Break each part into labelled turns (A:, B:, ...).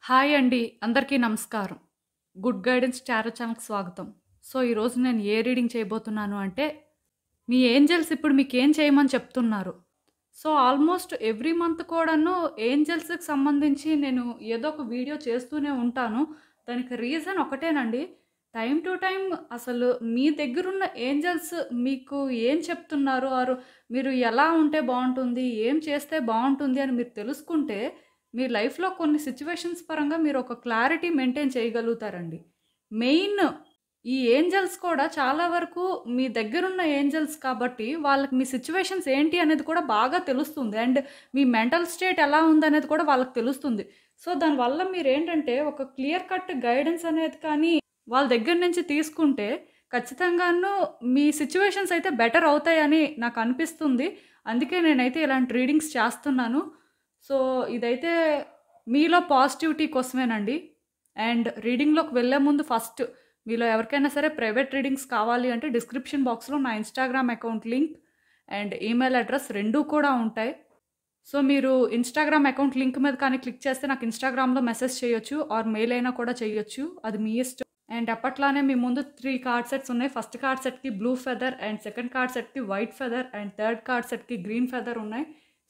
A: Hi అండి. అందరికీ నమస్కారం. గుడ్ గైడెన్స్ టారో ఛానల్‌కి స్వాగతం. సో, ఈరోజు నేను ఏ రీడింగ్ చేయబోతున్నాను అంటే, మీ ఏంజెల్స్ ఇప్పుడు మీకేం చేయమని చెప్తున్నారు. సో, ఆల్మోస్ట్ ఎవ్రీ మంత్ కూడాను ఏంజెల్స్‌కి సంబంధించి నేను ఏదో ఒక వీడియో చేస్తూనే ఉంటాను. దానికి రీజన్ ఒకటేనండి. టైమ్ టు టైమ్ అసలు మీ దగ్గరున్న ఏంజెల్స్ మీకు ఏం చెప్తున్నారు? ఆర్ మీరు ఎలా ఉంటే బావుంటుంది? ఏం చేస్తే బావుంటుంది? అని మీరు తెలుసుకుంటే మీ లైఫ్‌లో కొన్ని సిట్యుయేషన్స్ పరంగా మీరు ఒక క్లారిటీ మెయింటైన్ చేయగలుగుతారండి. మెయిన్ ఈ ఏంజెల్స్ కూడా చాలా వరకు మీ దగ్గరున్న ఏంజెల్స్ కాబట్టి వాళ్ళకి మీ సిట్యుయేషన్స్ ఏంటి అనేది కూడా బాగా తెలుస్తుంది. అండ్ మీ మెంటల్ స్టేట్ ఎలా ఉందనేది కూడా వాళ్ళకి తెలుస్తుంది. సో, దానివల్ల మీరేంటంటే ఒక క్లియర్ కట్ గైడెన్స్ అనేది కానీ వాళ్ళ దగ్గర నుంచి తీసుకుంటే ఖచ్చితంగాను మీ సిట్యుయేషన్స్ అయితే బెటర్ అవుతాయని నాకు అనిపిస్తుంది. అందుకే నేనైతే ఇలాంటి రీడింగ్స్ చేస్తున్నాను. సో, ఇదైతే మీలో పాజిటివిటీ కోసమేనండి. అండ్ రీడింగ్‌లోకి వెళ్ళే ముందు ఫస్ట్ మీలో ఎవరికైనా సరే ప్రైవేట్ రీడింగ్స్ కావాలి అంటే డిస్క్రిప్షన్ బాక్స్‌లో నా Instagram account link and email address 2 కూడా ఉంటాయి. సో, మీరు ఇన్‌స్టాగ్రామ్ అకౌంట్ లింక్ మీద కానీ క్లిక్ చేస్తే నాకు ఇన్‌స్టాగ్రామ్‌లో మెసేజ్ చేయొచ్చు ఆర్ మెయిల్ అయినా కూడా చేయొచ్చు. అది మీ ఇష్టం. అండ్ అప్పట్లానే మీ ముందు 3 కార్డ్ సెట్స్ ఉన్నాయి. ఫస్ట్ కార్డ్ సెట్‌కి blue feather and second card సెట్‌కి white feather and third card సెట్‌కి గ్రీన్ ఫెదర్ ఉన్నాయి.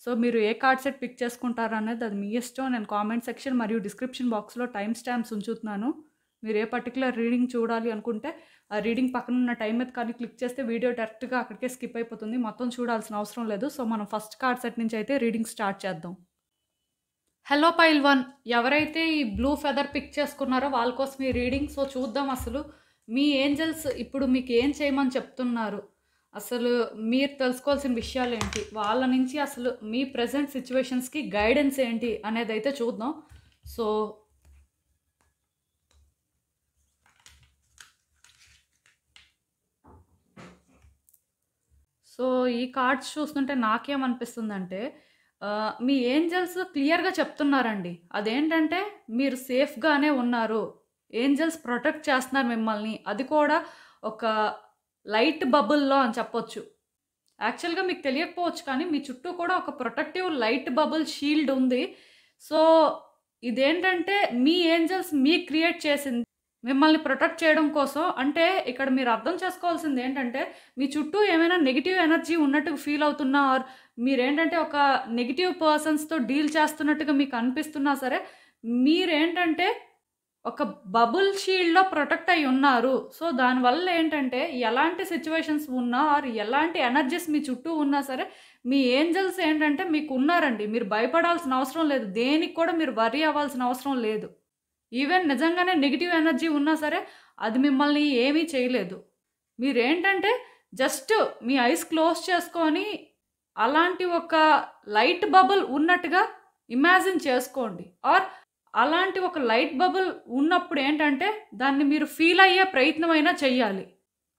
A: సో, మీరు ఏ కార్డ్ సెట్ పిక్ చేసుకుంటారనేది అది మీ ఇష్టం. నేను కామెంట్ సెక్షన్ మరియు డిస్క్రిప్షన్ బాక్స్‌లో టైమ్ స్టాంప్స్ ఉంచుతున్నాను. మీరు ఏ పర్టిక్యులర్ రీడింగ్ చూడాలి అనుకుంటే ఆ రీడింగ్ పక్కనున్న టైం మీద కానీ క్లిక్ చేస్తే వీడియో డైరెక్ట్‌గా అక్కడికే స్కిప్ అయిపోతుంది. మొత్తం చూడాల్సిన అవసరం లేదు. సో, మనం ఫస్ట్ కార్డ్ సెట్ నుంచి అయితే రీడింగ్ స్టార్ట్ చేద్దాం. హలో పైల్వాన్, ఎవరైతే ఈ బ్లూ ఫెదర్ పిక్ చేసుకున్నారో వాళ్ళ కోసం ఈ రీడింగ్. సో, చూద్దాం అసలు మీ ఏంజెల్స్ ఇప్పుడు మీకు ఏం చేయమని చెప్తున్నారు. అసలు మీరు తెలుసుకోవాల్సిన విషయాలేంటి? వాళ్ళ నుంచి అసలు మీ ప్రెజెంట్ సిట్యుయేషన్స్‌కి గైడెన్స్ ఏంటి అనేదైతే చూద్దాం. సో, సో, ఈ కార్డ్స్ చూస్తుంటే నాకేమనిపిస్తుందంటే మీ ఏంజెల్స్ క్లియర్‌గా చెప్తున్నారండి. అదేంటంటే మీరు సేఫ్‌గానే ఉన్నారు. ఏంజెల్స్ ప్రొటెక్ట్ చేస్తున్నారు మిమ్మల్ని. అది కూడా ఒక లైట్ బబుల్‌లో అని చెప్పొచ్చు. యాక్చువల్‌గా మీకు తెలియకపోవచ్చు కానీ మీ చుట్టూ కూడా ఒక ప్రొటెక్టివ్ లైట్ బబుల్ షీల్డ్ ఉంది. సో, ఇదేంటంటే మీ ఏంజెల్స్ మీకు క్రియేట్ చేసింది. మిమ్మల్ని ప్రొటెక్ట్ చేయడం కోసం. అంటే ఇక్కడ మీరు అర్థం చేసుకోవాల్సింది ఏంటంటే మీ చుట్టూ ఏమైనా నెగెటివ్ ఎనర్జీ ఉన్నట్టుగా ఫీల్ అవుతున్నా ఆర్ మీరేంటంటే ఒక నెగెటివ్ పర్సన్స్‌తో డీల్ చేస్తున్నట్టుగా మీకు అనిపిస్తున్నా సరే మీరేంటంటే ఒక బబుల్ షీల్డ్‌లో ప్రొటెక్ట్ అయ్యి ఉన్నారు. సో, దానివల్ల ఏంటంటే ఎలాంటి సిట్యుయేషన్స్ ఉన్నా ఆర్ ఎలాంటి ఎనర్జీస్ మీ చుట్టూ ఉన్నా సరే మీ ఏంజెల్స్ ఏంటంటే మీకు ఉన్నారండి. మీరు భయపడాల్సిన అవసరం లేదు. దేనికి కూడా మీరు వర్రీ అవ్వాల్సిన అవసరం లేదు. ఈవెన్ నిజంగానే నెగెటివ్ ఎనర్జీ ఉన్నా సరే అది మిమ్మల్ని ఏమీ చేయలేదు. మీరేంటంటే జస్ట్ మీ ఐస్ క్లోజ్ చేసుకొని అలాంటి ఒక లైట్ బబుల్ ఉన్నట్టుగా ఇమాజిన్ చేసుకోండి. ఆర్ అలాంటి ఒక లైట్ బబుల్ ఉన్నప్పుడు ఏంటంటే దాన్ని మీరు ఫీల్ అయ్యే ప్రయత్నం అయినా చెయ్యాలి.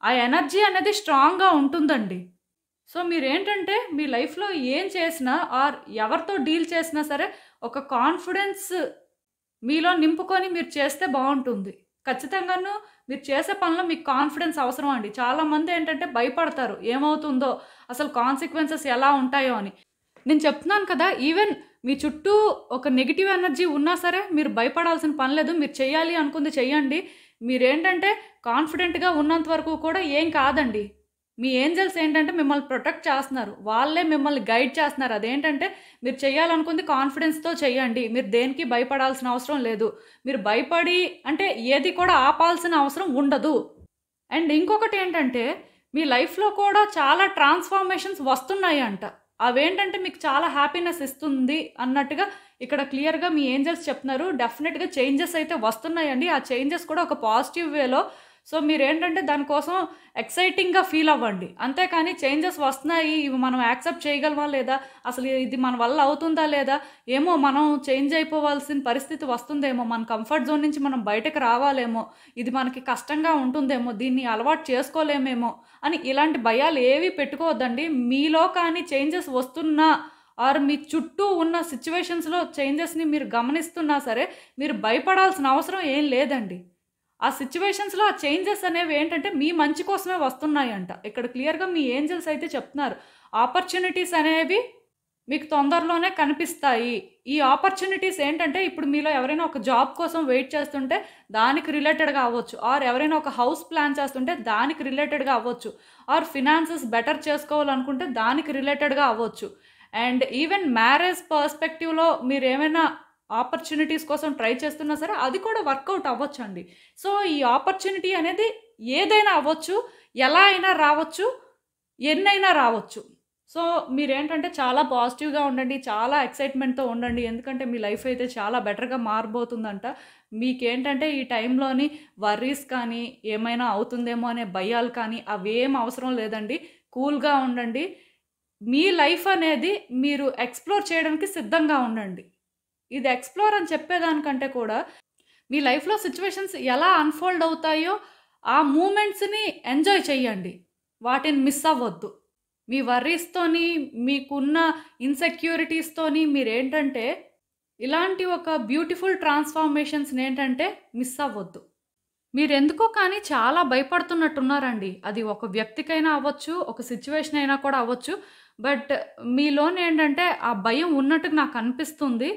A: ఆ ఎనర్జీ అనేది స్ట్రాంగ్‌గా ఉంటుందండి. సో, మీరేంటంటే మీ లైఫ్‌లో ఏం చేసినా ఆర్ ఎవరితో డీల్ చేసినా సరే ఒక కాన్ఫిడెన్స్ మీలో నింపుకొని మీరు చేస్తే బావుంటుంది. ఖచ్చితంగాను మీరు చేసే పనిలో మీకు కాన్ఫిడెన్స్ అవసరం అండి. చాలామంది ఏంటంటే భయపడతారు. ఏమవుతుందో, అసలు కాన్సిక్వెన్సెస్ ఎలా ఉంటాయో అని. నేను చెప్తున్నాను కదా! ఈవెన్ మీ చుట్టూ ఒక నెగెటివ్ ఎనర్జీ ఉన్నా సరే మీరు భయపడాల్సిన పని లేదు. మీరు చేయాలి అనుకుంది చెయ్యండి. మీరేంటంటే కాన్ఫిడెంట్‌గా ఉన్నంత వరకు కూడా ఏం కాదండి. మీ ఏంజెల్స్ ఏంటంటే మిమ్మల్ని ప్రొటెక్ట్ చేస్తున్నారు. వాళ్ళే మిమ్మల్ని గైడ్ చేస్తున్నారు. అదేంటంటే మీరు చేయాలనుకుంది కాన్ఫిడెన్స్‌తో చేయండి. మీరు దేనికి భయపడాల్సిన అవసరం లేదు. మీరు భయపడి అంటే ఏది కూడా ఆపాల్సిన అవసరం ఉండదు. అండ్ ఇంకొకటేంటంటే మీ లైఫ్‌లో కూడా చాలా ట్రాన్స్‌ఫార్మేషన్స్ వస్తున్నాయంట. అవేంటంటే మీకు చాలా హ్యాపీనెస్ ఇస్తుంది అన్నట్టుగా ఇక్కడ క్లియర్‌గా మీ ఏంజెల్స్ చెప్తున్నారు. డెఫినిట్‌గా చేంజెస్ అయితే వస్తున్నాయండి. ఆ చేంజెస్ కూడా ఒక పాజిటివ్ వేలో. సో, మీరేంటంటే దానికోసం ఎక్సైటింగ్‌గా ఫీల్ అవ్వండి. అంతేకానీ చేంజెస్ వస్తున్నాయి. ఇవి మనం యాక్సెప్ట్ చేయగలమా లేదా? అసలు ఇది మన వల్ల అవుతుందా లేదా? ఏమో మనం చేంజ్ అయిపోవాల్సిన పరిస్థితి వస్తుందేమో. మన కంఫర్ట్ జోన్ నుంచి మనం బయటకు రావాలేమో. ఇది మనకి కష్టంగా ఉంటుందేమో. దీన్ని అలవాటు చేసుకోలేమేమో అని ఇలాంటి భయాలు ఏవి పెట్టుకోవద్దండి. మీలో కానీ చేంజెస్ వస్తున్నా ఆర్ మీ చుట్టూ ఉన్న సిట్యుయేషన్స్‌లో చేంజెస్‌ని మీరు గమనిస్తున్నా సరే మీరు భయపడాల్సిన అవసరం ఏం లేదండి. ఆ సిట్యుయేషన్స్‌లో ఆ చేంజెస్ అనేవి ఏంటంటే మీ మంచి కోసమే వస్తున్నాయంట. ఇక్కడ క్లియర్‌గా మీ ఏంజెల్స్ అయితే చెప్తున్నారు. ఆపర్చునిటీస్ అనేవి మీకు తొందరలోనే కనిపిస్తాయి. ఈ ఆపర్చునిటీస్ ఏంటంటే ఇప్పుడు మీలో ఎవరైనా ఒక జాబ్ కోసం వెయిట్ చేస్తుంటే దానికి రిలేటెడ్‌గా అవ్వచ్చు. ఆర్ ఎవరైనా ఒక హౌస్ ప్లాన్ చేస్తుంటే దానికి రిలేటెడ్‌గా అవ్వచ్చు. ఆర్ ఫినాన్సెస్ బెటర్ చేసుకోవాలనుకుంటే దానికి రిలేటెడ్‌గా అవ్వచ్చు. అండ్ ఈవెన్ మ్యారేజ్ పర్స్పెక్టివ్‌లో మీరేమైనా ఆపర్చునిటీస్ కోసం ట్రై చేస్తున్నా సరే అది కూడా వర్కౌట్ అవ్వచ్చండి. సో, ఈ ఆపర్చునిటీ అనేది ఏదైనా అవ్వచ్చు. ఎలా అయినా రావచ్చు. ఎన్నైనా రావచ్చు. సో, మీరేంటంటే చాలా పాజిటివ్‌గా ఉండండి. చాలా ఎక్సైట్‌మెంట్‌తో ఉండండి. ఎందుకంటే మీ లైఫ్ అయితే చాలా బెటర్‌గా మారబోతుందంట. మీకేంటంటే ఈ టైంలోని వర్రీస్ కానీ, ఏమైనా అవుతుందేమో అనే భయాలు కానీ అవేం అవసరం లేదండి. కూల్‌గా ఉండండి. మీ లైఫ్ అనేది మీరు ఎక్స్‌ప్లోర్ చేయడానికి సిద్ధంగా ఉండండి. ఇది ఎక్స్‌ప్లోర్ అని చెప్పేదానికంటే కూడా మీ లైఫ్‌లో సిట్యుయేషన్స్ ఎలా అన్‌ఫోల్డ్ అవుతాయో ఆ మూమెంట్స్‌ని ఎంజాయ్ చేయండి. వాటిని మిస్ అవ్వొద్దు. మీ వర్రీస్‌తోని, మీకున్న ఇన్‌సెక్యూరిటీస్‌తోని మీరేంటంటే ఇలాంటి ఒక బ్యూటిఫుల్ ట్రాన్స్‌ఫార్మేషన్స్‌నేంటంటే మిస్ అవ్వొద్దు. మీరెందుకో కానీ చాలా భయపడుతున్నట్టున్నారండి. అది ఒక వ్యక్తికైనా అవ్వచ్చు, ఒక సిట్యుయేషన్ అయినా కూడా అవ్వచ్చు. బట్ మీలోనేంటంటే ఆ భయం ఉన్నట్టు నాకనిపిస్తుంది.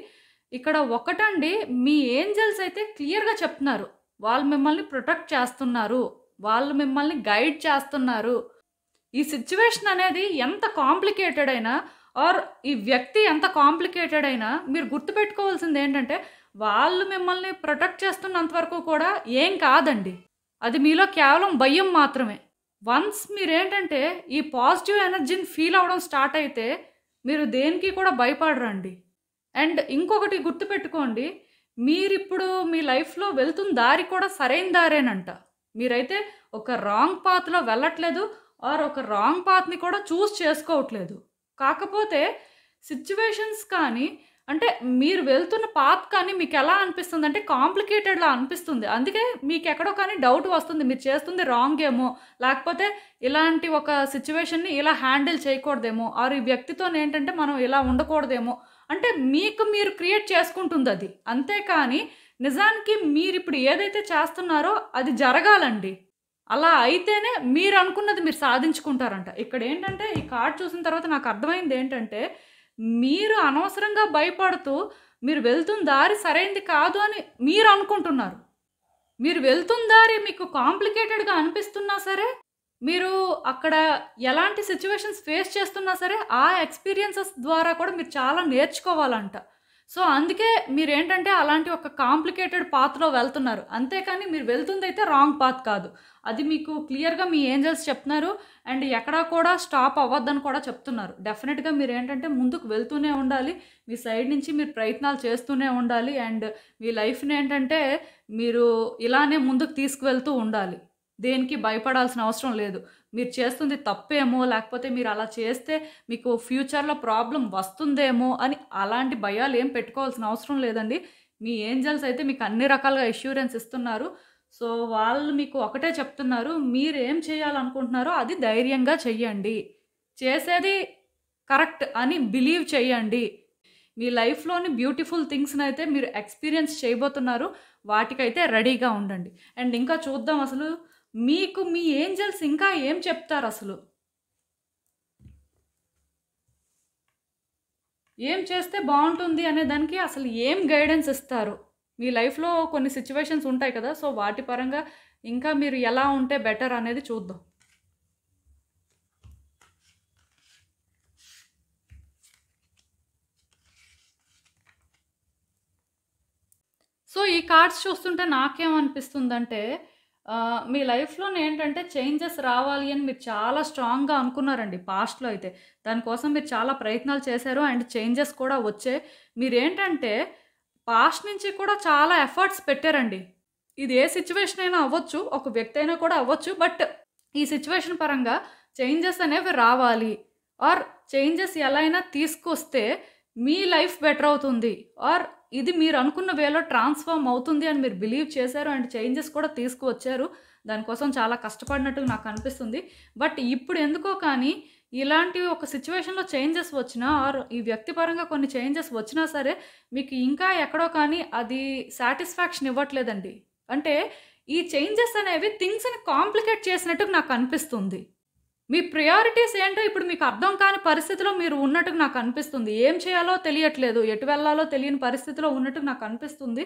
A: ఇక్కడ ఒకటండి, మీ ఏంజెల్స్ అయితే క్లియర్‌గా చెప్తున్నారు. వాళ్ళు మిమ్మల్ని ప్రొటెక్ట్ చేస్తున్నారు. వాళ్ళు మిమ్మల్ని గైడ్ చేస్తున్నారు. ఈ సిట్యుయేషన్ అనేది ఎంత కాంప్లికేటెడ్ అయినా ఆర్ ఈ వ్యక్తి ఎంత కాంప్లికేటెడ్ అయినా మీరు గుర్తుపెట్టుకోవాల్సింది ఏంటంటే వాళ్ళు మిమ్మల్ని ప్రొటెక్ట్ చేస్తున్నంత వరకు కూడా ఏం కాదండి. అది మీలో కేవలం భయం మాత్రమే. వన్స్ మీరేంటంటే ఈ పాజిటివ్ ఎనర్జీని ఫీల్ అవ్వడం స్టార్ట్ అయితే మీరు దేనికి కూడా భయపడరండి. అండ్ ఇంకొకటి గుర్తుపెట్టుకోండి, మీరిప్పుడు మీ లైఫ్‌లో వెళ్తున్న దారి కూడా సరైన దారేనంట. మీరైతే ఒక రాంగ్ పాత్‌లో వెళ్ళట్లేదు ఆర్ ఒక రాంగ్ పాత్‌ని కూడా చూజ్ చేసుకోవట్లేదు. కాకపోతే సిట్యుయేషన్స్ కానీ, అంటే మీరు వెళ్తున్న పాత్ కానీ మీకెలా అనిపిస్తుందంటే కాంప్లికేటెడ్‌లా అనిపిస్తుంది. అందుకే మీకెక్కడో కానీ డౌట్ వస్తుంది. మీరు చేస్తుంది రాంగ్ ఏమో, లేకపోతే ఇలాంటి ఒక సిట్యుయేషన్‌ని ఇలా హ్యాండిల్ చేయకూడదేమో, ఆర్ ఈ వ్యక్తితోనేంటంటే మనం ఇలా ఉండకూడదేమో, అంటే మీకు మీరు క్రియేట్ చేసుకుంటుందది. అంతేకాని నిజానికి మీరిప్పుడు ఏదైతే చేస్తున్నారో అది జరగాలండి. అలా అయితేనే మీరనుకున్నది మీరు సాధించుకుంటారంట. ఇక్కడేంటంటే ఈ కార్డ్ చూసిన తర్వాత నాకు అర్థమైందేంటంటే, మీరు అనవసరంగా భయపడుతూ మీరు వెళ్తున్న దారి సరైంది కాదు అని మీరనుకుంటున్నారు. మీరు వెళ్తున్న దారి మీకు కాంప్లికేటెడ్‌గా అనిపిస్తున్నా సరే, మీరు అక్కడ ఎలాంటి సిట్యుయేషన్స్ ఫేస్ చేస్తున్నా సరే, ఆ ఎక్స్‌పీరియన్సెస్ ద్వారా కూడా మీరు చాలా నేర్చుకోవాలంట. సో, అందుకే మీరేంటంటే అలాంటి ఒక కాంప్లికేటెడ్ పాత్‌లో వెళ్తున్నారు. అంతేకాని మీరు వెళ్తుందైతే రాంగ్ పాత్ కాదు. అది మీకు క్లియర్‌గా మీ ఏంజెల్స్ చెప్తున్నారు. అండ్ ఎక్కడా కూడా స్టాప్ అవ్వద్దని కూడా చెప్తున్నారు. డెఫినిట్‌గా మీరేంటంటే ముందుకు వెళ్తూనే ఉండాలి. మీ సైడ్ నుంచి మీరు ప్రయత్నాలు చేస్తూనే ఉండాలి. అండ్ మీ లైఫ్‌నేంటంటే మీరు ఇలానే ముందుకు తీసుకువెళ్తూ ఉండాలి. దేనికి భయపడాల్సిన అవసరం లేదు. మీరు చేస్తుంది తప్పేమో, లేకపోతే మీరు అలా చేస్తే మీకు ఫ్యూచర్‌లో ప్రాబ్లమ్ వస్తుందేమో అని అలాంటి భయాలేం పెట్టుకోవాల్సిన అవసరం లేదండి. మీ ఏంజెల్స్ అయితే మీకు అన్ని రకాలుగా అష్యూరెన్స్ ఇస్తున్నారు. సో, వాళ్ళు మీకు ఒకటే చెప్తున్నారు. మీరేం చేయాలనుకుంటున్నారో అది ధైర్యంగా చెయ్యండి. చేసేది కరెక్ట్ అని బిలీవ్ చేయండి. మీ లైఫ్‌లోని బ్యూటిఫుల్ థింగ్స్‌నైతే మీరు ఎక్స్‌పీరియన్స్ చేయబోతున్నారు. వాటికైతే రెడీగా ఉండండి. అండ్ ఇంకా చూద్దాం అసలు మీకు మీ ఏంజెల్స్ ఇంకా ఏం చెప్తారసలు? ఏం చేస్తే బావుంటుంది అనే దానికి అసలు ఏం గైడెన్స్ ఇస్తారు? మీ లైఫ్‌లో కొన్ని సిట్యుయేషన్స్ ఉంటాయి కదా! సో, వాటి పరంగా ఇంకా మీరు ఎలా ఉంటే బెటర్ అనేది చూద్దాం. సో, ఈ కార్డ్స్ చూస్తుంటే నాకేమనిపిస్తుందంటే మీ లైఫ్‌లోనేంటంటే చేంజెస్ రావాలి అని మీరు చాలా స్ట్రాంగ్‌గా అనుకున్నారండి పాస్ట్‌లో అయితే. దానికోసం మీరు చాలా ప్రయత్నాలు చేశారు. అండ్ చేంజెస్ కూడా వచ్చాయి. మీరేంటంటే పాస్ట్ నుంచి కూడా చాలా ఎఫర్ట్స్ పెట్టారండి. ఇది ఏ సిట్యుయేషన్ అయినా అవ్వచ్చు. ఒక వ్యక్తి అయినా కూడా అవ్వచ్చు. బట్ ఈ సిట్యుయేషన్ పరంగా చేంజెస్ అనేవి రావాలి. ఆర్ చేంజెస్ ఎలా అయినా తీసుకొస్తే మీ లైఫ్ బెటర్ అవుతుంది. ఆర్ ఇది మీరు అనుకున్న వేలో ట్రాన్స్‌ఫార్మ్ అవుతుంది అని మీరు బిలీవ్ చేశారు. అండ్ చేంజెస్ కూడా తీసుకువచ్చారు. దానికోసం చాలా కష్టపడినట్టు నాకు అనిపిస్తుంది. బట్ ఇప్పుడు ఎందుకో కానీ ఇలాంటి ఒక సిట్యుయేషన్‌లో చేంజెస్ వచ్చినా ఆర్ ఈ వ్యక్తిపరంగా కొన్ని చేంజెస్ వచ్చినా సరే మీకు ఇంకా ఎక్కడో కానీ అది సాటిస్ఫాక్షన్ ఇవ్వట్లేదండి. అంటే ఈ చేంజెస్ అనేవి థింగ్స్‌ని కాంప్లికేట్ చేసినట్టు నాకు అనిపిస్తుంది. మీ ప్రియారిటీస్ ఏంటో ఇప్పుడు మీకు అర్థం కాని పరిస్థితిలో మీరు ఉన్నట్టుగా నాకు అనిపిస్తుంది. ఏం చేయాలో తెలియట్లేదు. ఎటు వెళ్ళాలో తెలియని పరిస్థితిలో ఉన్నట్టుగా నాకు అనిపిస్తుంది.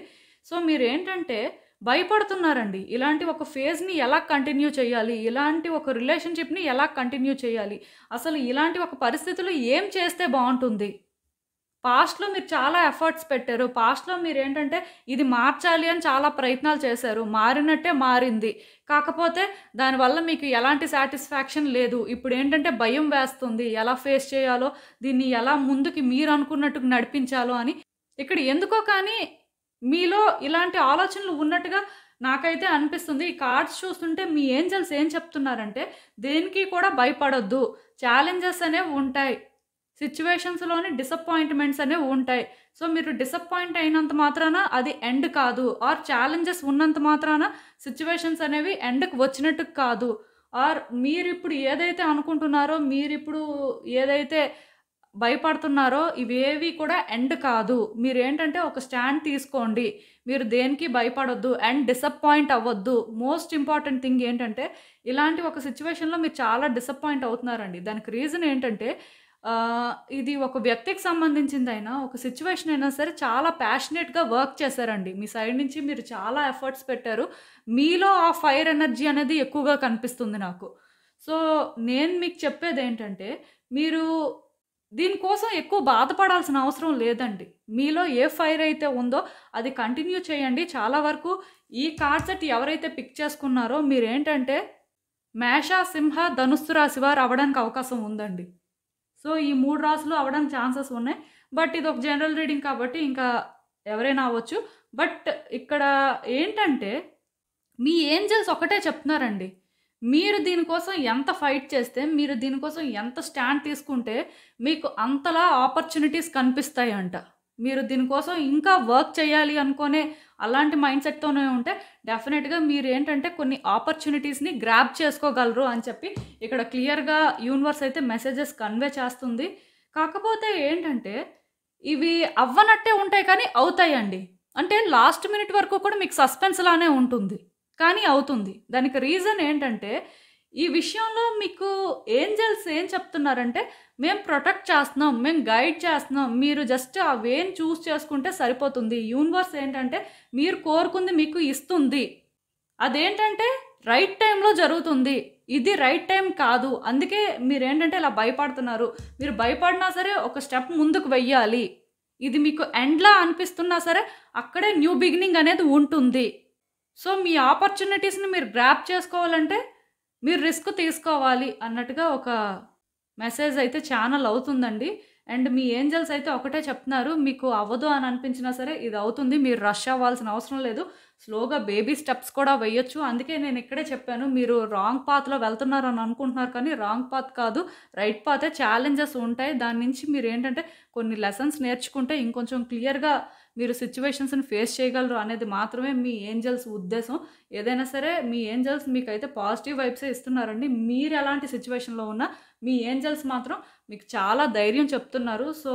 A: సో, మీరేంటంటే భయపడుతున్నారండి. ఇలాంటి ఒక ఫేజ్‌ని ఎలా కంటిన్యూ చేయాలి? ఇలాంటి ఒక రిలేషన్‌షిప్‌ని ఎలా కంటిన్యూ చేయాలి? అసలు ఇలాంటి ఒక పరిస్థితిలో ఏం చేస్తే బావుంటుంది? పాస్ట్‌లో మీరు చాలా ఎఫర్ట్స్ పెట్టారు. పాస్ట్‌లో మీరేంటంటే ఇది మార్చాలి అని చాలా ప్రయత్నాలు చేశారు. మారినట్టే మారింది. కాకపోతే దానివల్ల మీకు ఎలాంటి సాటిస్ఫాక్షన్ లేదు. ఇప్పుడేంటంటే భయం వేస్తుంది. ఎలా ఫేస్ చేయాలో, దీన్ని ఎలా ముందుకి మీరు అనుకున్నట్టుగా నడిపించాలో అని. ఇక్కడ ఎందుకో కానీ మీలో ఇలాంటి ఆలోచనలు ఉన్నట్టుగా నాకైతే అనిపిస్తుంది. ఈ కార్డ్స్ చూస్తుంటే మీ ఏంజెల్స్ ఏం చెప్తున్నారంటే, దేనికి కూడా భయపడొద్దు. ఛాలెంజెస్ అనేవి ఉంటాయి. సిట్యుయేషన్స్‌లోని డిసప్పాయింట్‌మెంట్స్ అనేవి ఉంటాయి. సో, మీరు డిసప్పాయింట్ అయినంత మాత్రాన అది ఎండ్ కాదు. ఆర్ ఛాలెంజెస్ ఉన్నంత మాత్రాన సిట్యుయేషన్స్ అనేవి ఎండ్‌కి వచ్చినట్టు కాదు. ఆర్ మీరిప్పుడు ఏదైతే అనుకుంటున్నారో, మీరిప్పుడు ఏదైతే భయపడుతున్నారో ఇవేవి కూడా ఎండ్ కాదు. మీరేంటంటే ఒక స్టాండ్ తీసుకోండి. మీరు దేనికి భయపడొద్దు అండ్ డిసప్పాయింట్ అవ్వద్దు. మోస్ట్ ఇంపార్టెంట్ థింగ్ ఏంటంటే, ఇలాంటి ఒక సిట్యుయేషన్‌లో మీరు చాలా డిసప్పాయింట్ అవుతున్నారండి. దానికి రీజన్ ఏంటంటే ఇది ఒక వ్యక్తికి సంబంధించిందైనా, ఒక సిట్యుయేషన్ అయినా సరే చాలా ప్యాషనేట్‌గా వర్క్ చేశారండి. మీ సైడ్ నుంచి మీరు చాలా ఎఫర్ట్స్ పెట్టారు. మీలో ఆ ఫైర్ ఎనర్జీ అనేది ఎక్కువగా కనిపిస్తుంది నాకు. సో, నేను మీకు చెప్పేదేంటంటే, మీరు దీనికోసం ఎక్కువ బాధపడాల్సిన అవసరం లేదండి. మీలో ఏ ఫైర్ అయితే ఉందో అది కంటిన్యూ చేయండి. చాలా వరకు ఈ కార్డ్ సెట్ ఎవరైతే పిక్ చేసుకున్నారో మీరేంటంటే మేష, సింహ, ధనుస్సు రాశి వారు అవ్వడానికి అవకాశం ఉందండి. సో, ఈ 3 రాసులు అవ్వడానికి ఛాన్సెస్ ఉన్నాయి. బట్ ఇదొక జనరల్ రీడింగ్ కాబట్టి ఇంకా ఎవరైనా అవ్వచ్చు. బట్ ఇక్కడ ఏంటంటే మీ ఏంజెల్స్ ఒకటే చెప్తున్నారండి. మీరు దీనికోసం ఎంత ఫైట్ చేస్తే, మీరు దీనికోసం ఎంత స్టాండ్ తీసుకుంటే, మీకు అంతలా ఆపర్చునిటీస్ కనిపిస్తాయంట. మీరు దీనికోసం ఇంకా వర్క్ చేయాలి అనుకునే అలాంటి మైండ్ సెట్‌తోనే ఉంటే, డెఫినిట్‌గా మీరేంటంటే కొన్ని ఆపర్చునిటీస్‌ని గ్రాబ్ చేసుకోగలరు అని చెప్పి ఇక్కడ క్లియర్‌గా యూనివర్స్ అయితే మెసేజెస్ కన్వే చేస్తుంది. కాకపోతే ఏంటంటే, ఇవి అవ్వనట్టే ఉంటాయి కానీ అవుతాయండి. అంటే లాస్ట్ మినిట్ వరకు కూడా మీకు సస్పెన్స్ లానే ఉంటుంది. కానీ అవుతుంది. దానికి రీజన్ ఏంటంటే, ఈ విషయంలో మీకు ఏంజెల్స్ ఏం చెప్తున్నారంటే, మేము ప్రొటెక్ట్ చేస్తున్నాం, మేము గైడ్ చేస్తున్నాం. మీరు జస్ట్ ఆ వేని చూజ్ చేసుకుంటే సరిపోతుంది. యూనివర్స్ ఏంటంటే, మీరు కోరుకుంది మీకు ఇస్తుంది. అదేంటంటే రైట్ టైంలో జరుగుతుంది. ఇది రైట్ టైం కాదు. అందుకే మీరేంటంటే ఇలా భయపడుతున్నారు. మీరు భయపడినా సరే ఒక స్టెప్ ముందుకు వెయ్యాలి. ఇది మీకు ఎండ్‌లా అనిపిస్తున్నా సరే, అక్కడే న్యూ బిగినింగ్ అనేది ఉంటుంది. సో, మీ ఆపర్చునిటీస్‌ని మీరు గ్రాబ్ చేసుకోవాలంటే, మీరు రిస్క్ తీసుకోవాలి అన్నట్టుగా ఒక మెసేజ్ అయితే ఛానెల్ అవుతుందండి. అండ్ మీ ఏంజెల్స్ అయితే ఒకటే చెప్తున్నారు. మీకు అవ్వదు అని అనిపించినా సరే ఇది అవుతుంది. మీరు రష్ అవ్వాల్సిన అవసరం లేదు. స్లోగా బేబీ స్టెప్స్ కూడా వేయొచ్చు. అందుకే నేను ఇక్కడే చెప్పాను. మీరు రాంగ్ పాత్‌లో వెళ్తున్నారు అని అనుకుంటున్నారు కానీ రాంగ్ పాత్ కాదు. రైట్ పాతే. ఛాలెంజెస్ ఉంటాయి. దాని నుంచి మీరేంటంటే కొన్ని లెసన్స్ నేర్చుకుంటే ఇంకొంచెం క్లియర్‌గా మీరు సిట్యుయేషన్స్‌ని ఫేస్ చేయగలరు అనేది మాత్రమే మీ ఏంజెల్స్ ఉద్దేశం. ఏదైనా సరే మీ ఏంజెల్స్ మీకైతే పాజిటివ్ వైబ్సే ఇస్తున్నారండి. మీరు ఎలాంటి సిట్యుయేషన్‌లో ఉన్నా మీ ఏంజెల్స్ మాత్రం మీకు చాలా ధైర్యం చెప్తున్నారు. సో,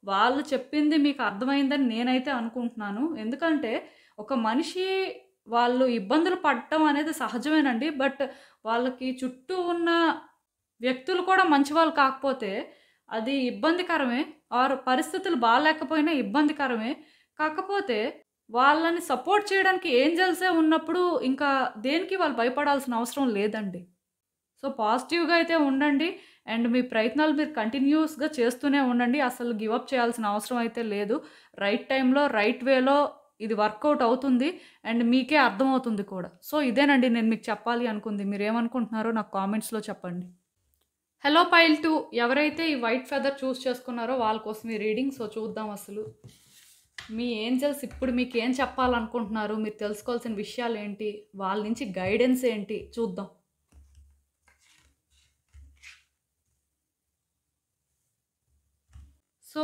A: వాళ్ళు చెప్పింది మీకు అర్థమైందని నేనైతే అనుకుంటున్నాను. ఎందుకంటే ఒక మనిషి వాళ్ళు ఇబ్బందులు పడటం అనేది సహజమేనండి. బట్ వాళ్ళకి చుట్టూ ఉన్న వ్యక్తులు కూడా మంచివాళ్ళు కాకపోతే అది ఇబ్బందికరమే. ఆర్ పరిస్థితులు బాలేకపోయినా ఇబ్బందికరమే. కాకపోతే వాళ్ళని సపోర్ట్ చేయడానికి ఏంజెల్సే ఉన్నప్పుడు ఇంకా దేనికి వాళ్ళు భయపడాల్సిన అవసరం లేదండి. సో, పాజిటివ్‌గా అయితే ఉండండి. అండ్ మీ ప్రయత్నాలు మీరు కంటిన్యూయస్‌గా చేస్తూనే ఉండండి. అసలు గివ్ అప్ చేయాల్సిన అవసరం అయితే లేదు. రైట్ టైంలో, రైట్ వేలో ఇది వర్కౌట్ అవుతుంది. అండ్ మీకే అర్థమవుతుంది కూడా. సో, ఇదేనండి నేను మీకు చెప్పాలి అనుకుంది. మీరేమనుకుంటున్నారో నాకు కామెంట్స్‌లో చెప్పండి. హలో పైల్ 2 ఎవరైతే ఈ వైట్ ఫెదర్ చూస్ చేసుకున్నారో వాళ్ళ కోసం ఈ రీడింగ్. సో, చూద్దాం అసలు. మీ ఏంజెల్స్ ఇప్పుడు మీకేం చెప్పాలనుకుంటున్నారు? మీరు తెలుసుకోవాల్సిన విషయాలేంటి? వాళ్ళ నుంచి గైడెన్స్ ఏంటి? చూద్దాం. సో,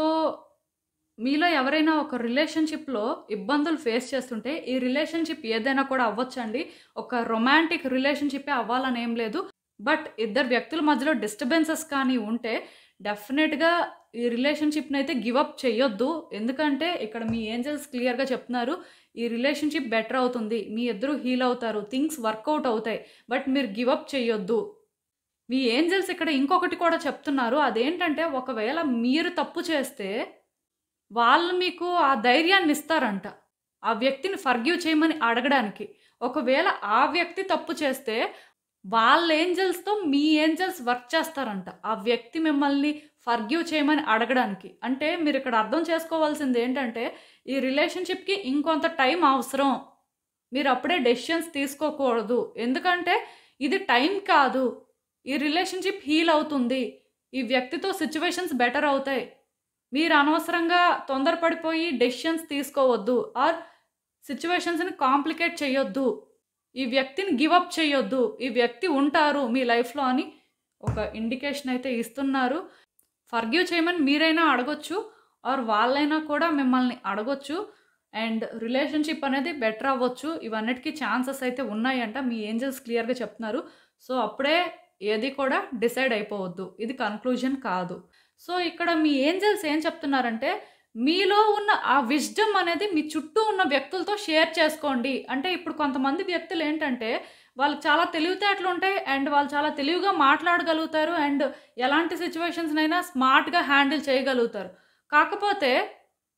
A: మీలో ఎవరైనా ఒక రిలేషన్‌షిప్‌లో ఇబ్బందులు ఫేస్ చేస్తుంటే, ఈ రిలేషన్‌షిప్ ఏదైనా కూడా అవ్వచ్చండి. ఒక రొమాంటిక్ రిలేషన్‌షిప్పే అవ్వాలని ఏం లేదు. బట్ ఇద్దరు వ్యక్తుల మధ్యలో డిస్టర్బెన్సెస్ కానీ ఉంటే, డెఫినెట్‌గా ఈ రిలేషన్‌షిప్‌నైతే గివ్ అప్ చెయ్యొద్దు. ఎందుకంటే ఇక్కడ మీ ఏంజెల్స్ క్లియర్‌గా చెప్తున్నారు. ఈ రిలేషన్‌షిప్ బెటర్ అవుతుంది. మీ ఇద్దరు హీల్ అవుతారు. థింగ్స్ వర్కౌట్ అవుతాయి. బట్ మీరు గివ్ అప్ చెయ్యొద్దు. మీ ఏంజెల్స్ ఇక్కడ ఇంకొకటి కూడా చెప్తున్నారు. అదేంటంటే ఒకవేళ మీరు తప్పు చేస్తే వాళ్ళు మీకు ఆ ధైర్యాన్ని ఇస్తారంట. ఆ వ్యక్తిని ఫర్‌గివ్ చేయమని అడగడానికి. ఒకవేళ ఆ వ్యక్తి తప్పు చేస్తే వాళ్ళ ఏంజెల్స్‌తో మీ ఏంజెల్స్ వర్క్ చేస్తారంట. ఆ వ్యక్తి మిమ్మల్ని ఫర్‌గివ్ చేయమని అడగడానికి. అంటే మీరిక్కడ అర్థం చేసుకోవాల్సింది ఏంటంటే ఈ రిలేషన్‌షిప్‌కి ఇంకొంత టైం అవసరం. మీరప్పుడే డెసిషన్స్ తీసుకోకూడదు. ఎందుకంటే ఇది టైం కాదు. ఈ రిలేషన్‌షిప్ హీల్ అవుతుంది. ఈ వ్యక్తితో సిట్యుయేషన్స్ బెటర్ అవుతాయి. మీరు అనవసరంగా తొందరపడిపోయి డెసిషన్స్ తీసుకోవద్దు. ఆర్ సిట్యుయేషన్స్‌ని కాంప్లికేట్ చేయొద్దు. ఈ వ్యక్తిని గివ్ అప్ చేయొద్దు. ఈ వ్యక్తి ఉంటారు మీ లైఫ్‌లో అని ఒక ఇండికేషన్ అయితే ఇస్తున్నారు. ఫర్‌గివ్ చేయమని మీరైనా అడగొచ్చు. ఆర్ వాళ్ళైనా కూడా మిమ్మల్ని అడగొచ్చు. అండ్ రిలేషన్‌షిప్ అనేది బెటర్ అవ్వచ్చు. ఇవన్నిటికి ఛాన్సెస్ అయితే ఉన్నాయంట. మీ ఏంజెల్స్ క్లియర్‌గా చెప్తున్నారు. సో, అప్పుడే ఏది కూడా డిసైడ్ అయిపోవద్దు. ఇది కన్క్లూజన్ కాదు. సో, ఇక్కడ మీ ఏంజెల్స్ ఏం చెప్తున్నారంటే, మీలో ఉన్న ఆ విజ్డమ్ అనేది మీ చుట్టూ ఉన్న వ్యక్తులతో షేర్ చేసుకోండి. అంటే ఇప్పుడు కొంతమంది వ్యక్తులేంటంటే, వాళ్ళకి చాలా తెలివితేటలుంటాయి. అండ్ వాళ్ళు చాలా తెలివిగా మాట్లాడగలుగుతారు. అండ్ ఎలాంటి సిట్యుయేషన్స్‌నైనా స్మార్ట్‌గా హ్యాండిల్ చేయగలుగుతారు. కాకపోతే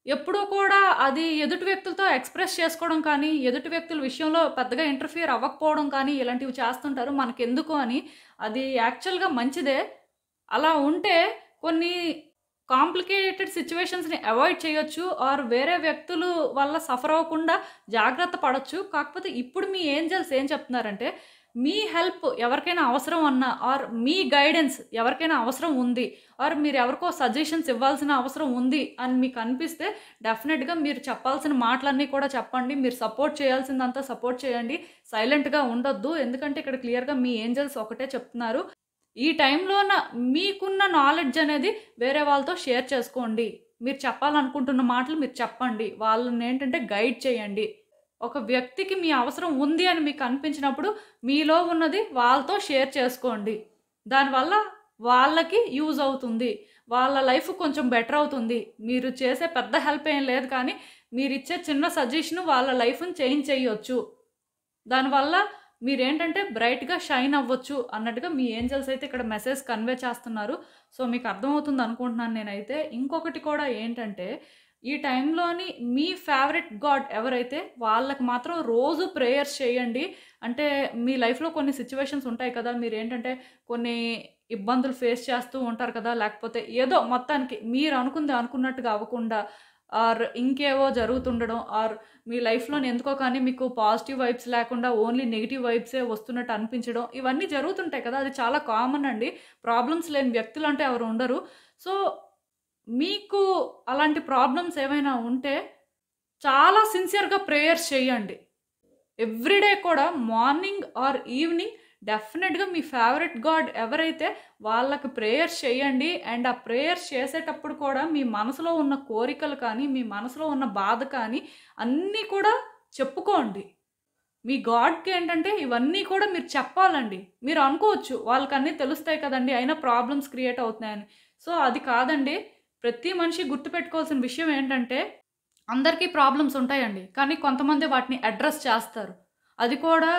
A: ఎప్పుడూ కూడా అది ఎదుటి వ్యక్తులతో ఎక్స్‌ప్రెస్ చేసుకోవడం కానీ, ఎదుటి వ్యక్తుల విషయంలో పెద్దగా ఇంటర్ఫియర్ అవ్వకపోవడం కానీ, ఇలాంటివి చేస్తుంటారు. మనకెందుకు అని. అది యాక్చువల్‌గా మంచిదే. అలా ఉంటే కొన్ని కాంప్లికేటెడ్ సిట్యుయేషన్స్‌ని అవాయిడ్ చేయొచ్చు. ఆర్ వేరే వ్యక్తులు వల్ల సఫర్ అవ్వకుండా జాగ్రత్త పడొచ్చు. కాకపోతే ఇప్పుడు మీ ఏంజెల్స్ ఏం చెప్తున్నారంటే, మీ హెల్ప్ ఎవరికైనా అవసరం అన్నా, ఆర్ మీ గైడెన్స్ ఎవరికైనా అవసరం ఉంది, ఆర్ మీరు ఎవరికో సజెషన్స్ ఇవ్వాల్సిన అవసరం ఉంది అని మీకు అనిపిస్తే డెఫినెట్‌గా మీరు చెప్పాల్సిన మాటలన్నీ కూడా చెప్పండి. మీరు సపోర్ట్ చేయాల్సిందంతా సపోర్ట్ చేయండి. సైలెంట్‌గా ఉండొద్దు. ఎందుకంటే ఇక్కడ క్లియర్‌గా మీ ఏంజెల్స్ ఒకటే చెప్తున్నారు. ఈ టైంలోన మీకున్న నాలెడ్జ్ అనేది వేరే వాళ్ళతో షేర్ చేసుకోండి. మీరు చెప్పాలనుకుంటున్న మాటలు మీరు చెప్పండి. వాళ్ళనేంటంటే గైడ్ చేయండి. ఒక వ్యక్తికి మీ అవసరం ఉంది అని మీకు అనిపించినప్పుడు మీలో ఉన్నది వాళ్ళతో షేర్ చేసుకోండి. దానివల్ల వాళ్ళకి యూజ్ అవుతుంది. వాళ్ళ లైఫ్ కొంచెం బెటర్ అవుతుంది. మీరు చేసే పెద్ద హెల్ప్ ఏం లేదు కానీ మీరిచ్చే చిన్న సజెషన్ వాళ్ళ లైఫ్‌ని చేంజ్ చేయొచ్చు. దానివల్ల మీరేంటంటే బ్రైట్‌గా షైన్ అవ్వచ్చు అన్నట్టుగా మీ ఏంజెల్స్ అయితే ఇక్కడ మెసేజ్ కన్వే చేస్తున్నారు. సో, మీకు అర్థమవుతుంది అనుకుంటున్నాను నేనైతే. ఇంకొకటి కూడా ఏంటంటే, ఈ టైంలోని మీ ఫేవరెట్ గాడ్ ఎవరైతే వాళ్ళకి మాత్రం రోజు ప్రేయర్స్ చేయండి. అంటే మీ లైఫ్‌లో కొన్ని సిట్యుయేషన్స్ ఉంటాయి కదా! మీరేంటంటే కొన్ని ఇబ్బందులు ఫేస్ చేస్తూ ఉంటారు కదా! లేకపోతే ఏదో మొత్తానికి మీరు అనుకుంది అనుకున్నట్టుగా అవ్వకుండా ఆర్ ఇంకేవో జరుగుతుండడం ఆర్ మీ లైఫ్‌లోని ఎందుకో కానీ మీకు పాజిటివ్ వైబ్స్ లేకుండా ఓన్లీ నెగెటివ్ వైబ్సే వస్తున్నట్టు అనిపించడం, ఇవన్నీ జరుగుతుంటాయి కదా! అది చాలా కామన్ అండి. ప్రాబ్లమ్స్ లేని వ్యక్తులంటే ఎవరు ఉండరు. సో, మీకు అలాంటి ప్రాబ్లమ్స్ ఏమైనా ఉంటే చాలా సిన్సియర్‌గా ప్రేయర్స్ చేయండి. ఎవ్రీడే కూడా మార్నింగ్ ఆర్ ఈవినింగ్ డెఫినెట్‌గా మీ ఫేవరెట్ గాడ్ ఎవరైతే వాళ్ళకి ప్రేయర్స్ చేయండి. అండ్ ఆ ప్రేయర్స్ చేసేటప్పుడు కూడా మీ మనసులో ఉన్న కోరికలు కానీ, మీ మనసులో ఉన్న బాధ కానీ అన్నీ కూడా చెప్పుకోండి. మీ గాడ్‌కి ఏంటంటే ఇవన్నీ కూడా మీరు చెప్పాలండి. మీరు అనుకోవచ్చు వాళ్ళకన్నీ తెలుస్తాయి కదండీ! అయినా ప్రాబ్లమ్స్ క్రియేట్ అవుతున్నాయని. సో, అది కాదండి. ప్రతి మనిషి గుర్తుపెట్టుకోవాల్సిన విషయం ఏంటంటే అందరికీ ప్రాబ్లమ్స్ ఉంటాయండి. కానీ కొంతమంది వాటిని అడ్రెస్ చేస్తారు. అది కూడా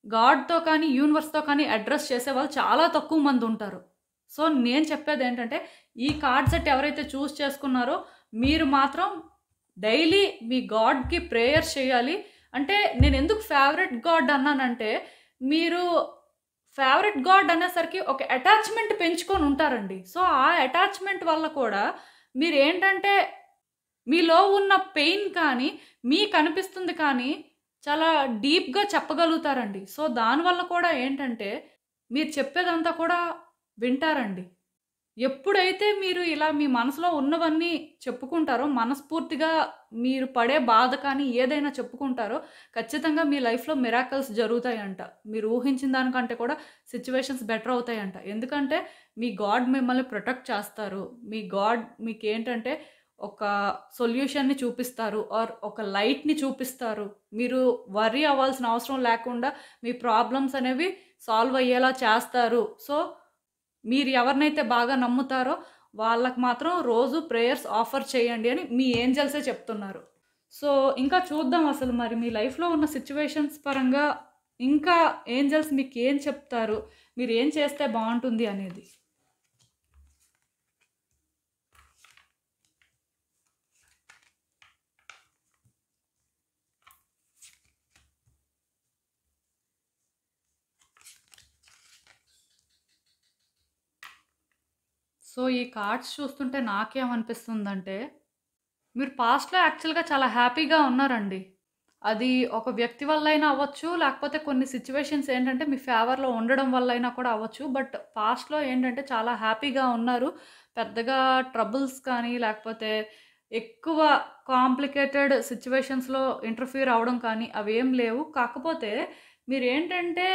A: గాడ్‌తో కానీ, యూనివర్స్‌తో కానీ అడ్రెస్ చేసేవాళ్ళు చాలా తక్కువ మందుంటారు. సో, నేను చెప్పేదేంటంటే, ఈ కార్డ్ సెట్ ఎవరైతే చూజ్ చేసుకున్నారో, మీరు మాత్రం డైలీ మీ గాడ్‌కి ప్రేయర్స్ చేయాలి. అంటే నేనెందుకు ఫేవరెట్ గాడ్ అన్నానంటే, మీరు ఫేవరెట్ గాడ్ అనేసరికి ఒక అటాచ్‌మెంట్ పెంచుకొని ఉంటారండి. సో, ఆ అటాచ్‌మెంట్ వల్ల కూడా మీరేంటంటే, మీలో ఉన్న పెయిన్ కానీ, మీకనిపిస్తుంది కానీ చాలా డీప్‌గా చెప్పగలుగుతారండి. సో, దానివల్ల కూడా ఏంటంటే, మీరు చెప్పేదంతా కూడా వింటారండి. ఎప్పుడైతే మీరు ఇలా మీ మనసులో ఉన్నవన్నీ చెప్పుకుంటారో, మనస్ఫూర్తిగా మీరు పడే బాధ కానీ, ఏదైనా చెప్పుకుంటారో, ఖచ్చితంగా మీ లైఫ్‌లో మిరాకిల్స్ జరుగుతాయంట. మీరు ఊహించిన దానికంటే కూడా సిట్యుయేషన్స్ బెటర్ అవుతాయంట. ఎందుకంటే, మీ గాడ్ మిమ్మల్ని ప్రొటెక్ట్ చేస్తారు. మీ గాడ్ మీకేంటంటే ఒక సొల్యూషన్‌ని చూపిస్తారు. ఆర్ ఒక లైట్‌ని చూపిస్తారు. మీరు వర్రీ అవ్వాల్సిన అవసరం లేకుండా మీ ప్రాబ్లమ్స్ అనేవి సాల్వ్ అయ్యేలా చేస్తారు. సో, మీరు ఎవరినైతే బాగా నమ్ముతారో వాళ్ళకి మాత్రం రోజు ప్రేయర్స్ ఆఫర్ చేయండి అని మీ ఏంజెల్సే చెప్తున్నారు. సో, ఇంకా చూద్దాం అసలు మరి మీ లైఫ్‌లో ఉన్న సిట్యుయేషన్స్ పరంగా ఇంకా ఏంజెల్స్ మీకేం చెప్తారు? మీరు ఏం చేస్తే బాగుంటుంది అనేది. సో ఈ కార్డ్స్ చూస్తుంటే నాకేమనిపిస్తుందంటే, మీరు పాస్ట్‌లో యాక్చువల్‌గా చాలా హ్యాపీగా ఉన్నారండి. అది ఒక వ్యక్తి వల్లైనా అవ్వచ్చు, లేకపోతే కొన్ని సిట్యుయేషన్స్ ఏంటంటే మీ ఫేవర్‌లో ఉండడం వల్లైనా కూడా అవ్వచ్చు. బట్ పాస్ట్‌లో ఏంటంటే చాలా హ్యాపీగా ఉన్నారు. పెద్దగా ట్రబుల్స్ కానీ, లేకపోతే ఎక్కువ కాంప్లికేటెడ్ సిట్యుయేషన్స్‌లో ఇంటర్ఫియర్ అవ్వడం కానీ అవేం లేవు. కాకపోతే మీరేంటంటే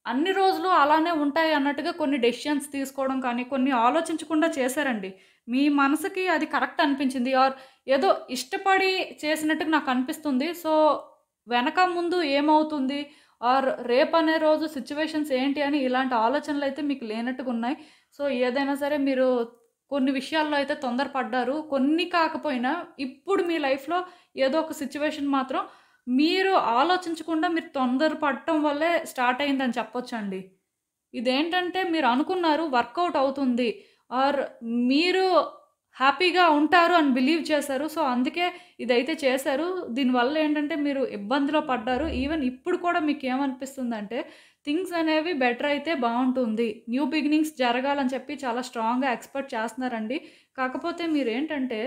A: అన్ని రోజులు అలానే ఉంటాయి అన్నట్టుగా కొన్ని డెసిషన్స్ తీసుకోవడం కానీ, కొన్ని ఆలోచించకుండా చేశారండి. మీ మనసుకి అది కరెక్ట్ అనిపించింది. ఆర్ ఏదో ఇష్టపడి చేసినట్టుగా నాకనిపిస్తుంది. సో, వెనక ముందు ఏమవుతుంది? ఆర్ రేపనే రోజు సిట్యుయేషన్స్ ఏంటి అని ఇలాంటి ఆలోచనలైతే మీకు లేనట్టుగున్నాయి. సో, ఏదైనా సరే మీరు కొన్ని విషయాల్లో అయితే తొందరపడ్డారు. కొన్ని కాకపోయినా ఇప్పుడు మీ లైఫ్‌లో ఏదో ఒక సిట్యుయేషన్ మాత్రం మీరు ఆలోచించకుండా మీరు తొందరపడటం వల్లే స్టార్ట్ అయిందని చెప్పొచ్చండి. ఇదేంటంటే మీరు అనుకున్నారు వర్కౌట్ అవుతుంది. ఆర్ మీరు హ్యాపీగా ఉంటారు అని బిలీవ్ చేశారు. సో, అందుకే ఇదైతే చేశారు. దీనివల్ల ఏంటంటే మీరు ఇబ్బందిలో పడ్డారు. ఈవెన్ ఇప్పుడు కూడా మీకేమనిపిస్తుందంటే థింగ్స్ అనేవి బెటర్ అయితే బావుంటుంది. న్యూ బిగినింగ్స్ జరగాలని చెప్పి చాలా స్ట్రాంగ్‌గా ఎక్స్‌పెక్ట్ చేస్తున్నారండి. కాకపోతే మీరేంటంటే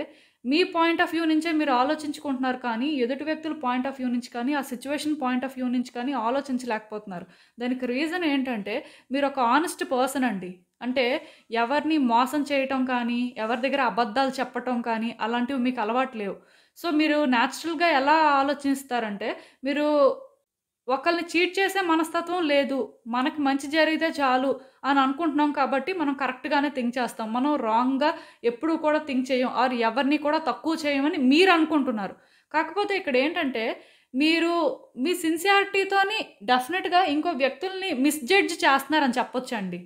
A: మీ పాయింట్ ఆఫ్ వ్యూ నుంచే మీరు ఆలోచించుకుంటున్నారు కానీ, ఎదుటి వ్యక్తుల పాయింట్ ఆఫ్ వ్యూ నుంచి కానీ, ఆ సిట్యుయేషన్ పాయింట్ ఆఫ్ వ్యూ నుంచి కానీ ఆలోచించలేకపోతున్నారు. దానికి రీజన్ ఏంటంటే మీరొక హానెస్ట్ పర్సన్ అండి. అంటే ఎవరిని మోసం చేయటం కానీ, ఎవరి దగ్గర అబద్ధాలు చెప్పటం కానీ అలాంటివి మీకు అలవాటు లేవు. సో, మీరు న్యాచురల్‌గా ఎలా ఆలోచిస్తారంటే, మీరు ఒకళ్ళని చీట్ చేసే మనస్తత్వం లేదు. మనకి మంచి జరిగితే చాలు అని అనుకుంటున్నాం కాబట్టి, మనం కరెక్ట్‌గానే థింక్ చేస్తాం. మనం రాంగ్‌గా ఎప్పుడూ కూడా థింక్ చేయం. ఆర్ ఎవరిని కూడా తక్కువ చేయమని మీరనుకుంటున్నారు. కాకపోతే ఇక్కడేంటంటే, మీరు మీ సిన్సియారిటీతోని డెఫినిట్‌గా ఇంకో వ్యక్తుల్ని మిస్‌జడ్జ్ చేస్తున్నారని చెప్పొచ్చండి.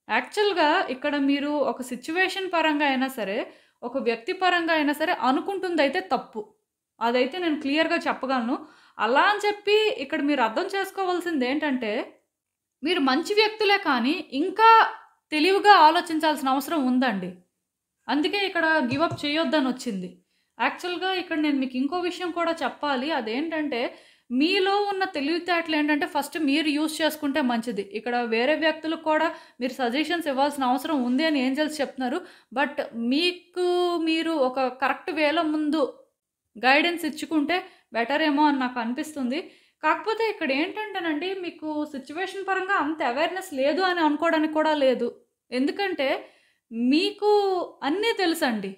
A: యాక్చువల్‌గా ఇక్కడ మీరు ఒక సిట్యుయేషన్ పరంగా అయినా సరే, ఒక వ్యక్తి పరంగా అయినా సరే అనుకుంటుందైతే తప్పు. అదైతే నేను క్లియర్‌గా చెప్పగలను. అలా అని చెప్పి ఇక్కడ మీరు అర్థం చేసుకోవాల్సిందేంటంటే, మీరు మంచి వ్యక్తులే కానీ, ఇంకా తెలివిగా ఆలోచించాల్సిన అవసరం ఉందండి. అందుకే ఇక్కడ గివ్ అప్ చేయొద్దనొచ్చింది. యాక్చువల్‌గా ఇక్కడ నేను మీకు ఇంకో విషయం కూడా చెప్పాలి. అదేంటంటే, మీలో ఉన్న తెలివితేటలేంటంటే ఫస్ట్ మీరు యూజ్ చేసుకుంటే మంచిది. ఇక్కడ వేరే వ్యక్తులకు కూడా మీరు సజెషన్స్ ఇవ్వాల్సిన అవసరం ఉంది అని ఏంజెల్స్ చెప్తున్నారు. బట్ మీకు మీరు ఒక కరెక్ట్ వేలో ముందు గైడెన్స్ ఇచ్చుకుంటే బెటర్ ఏమో అని నాకు అనిపిస్తుంది. కాకపోతే ఇక్కడ ఏంటంటేనండి, మీకు సిట్యుయేషన్ పరంగా అంత అవేర్‌నెస్ లేదు అని అనుకోవడానికి కూడా లేదు. ఎందుకంటే మీకు అన్నీ తెలుసండి.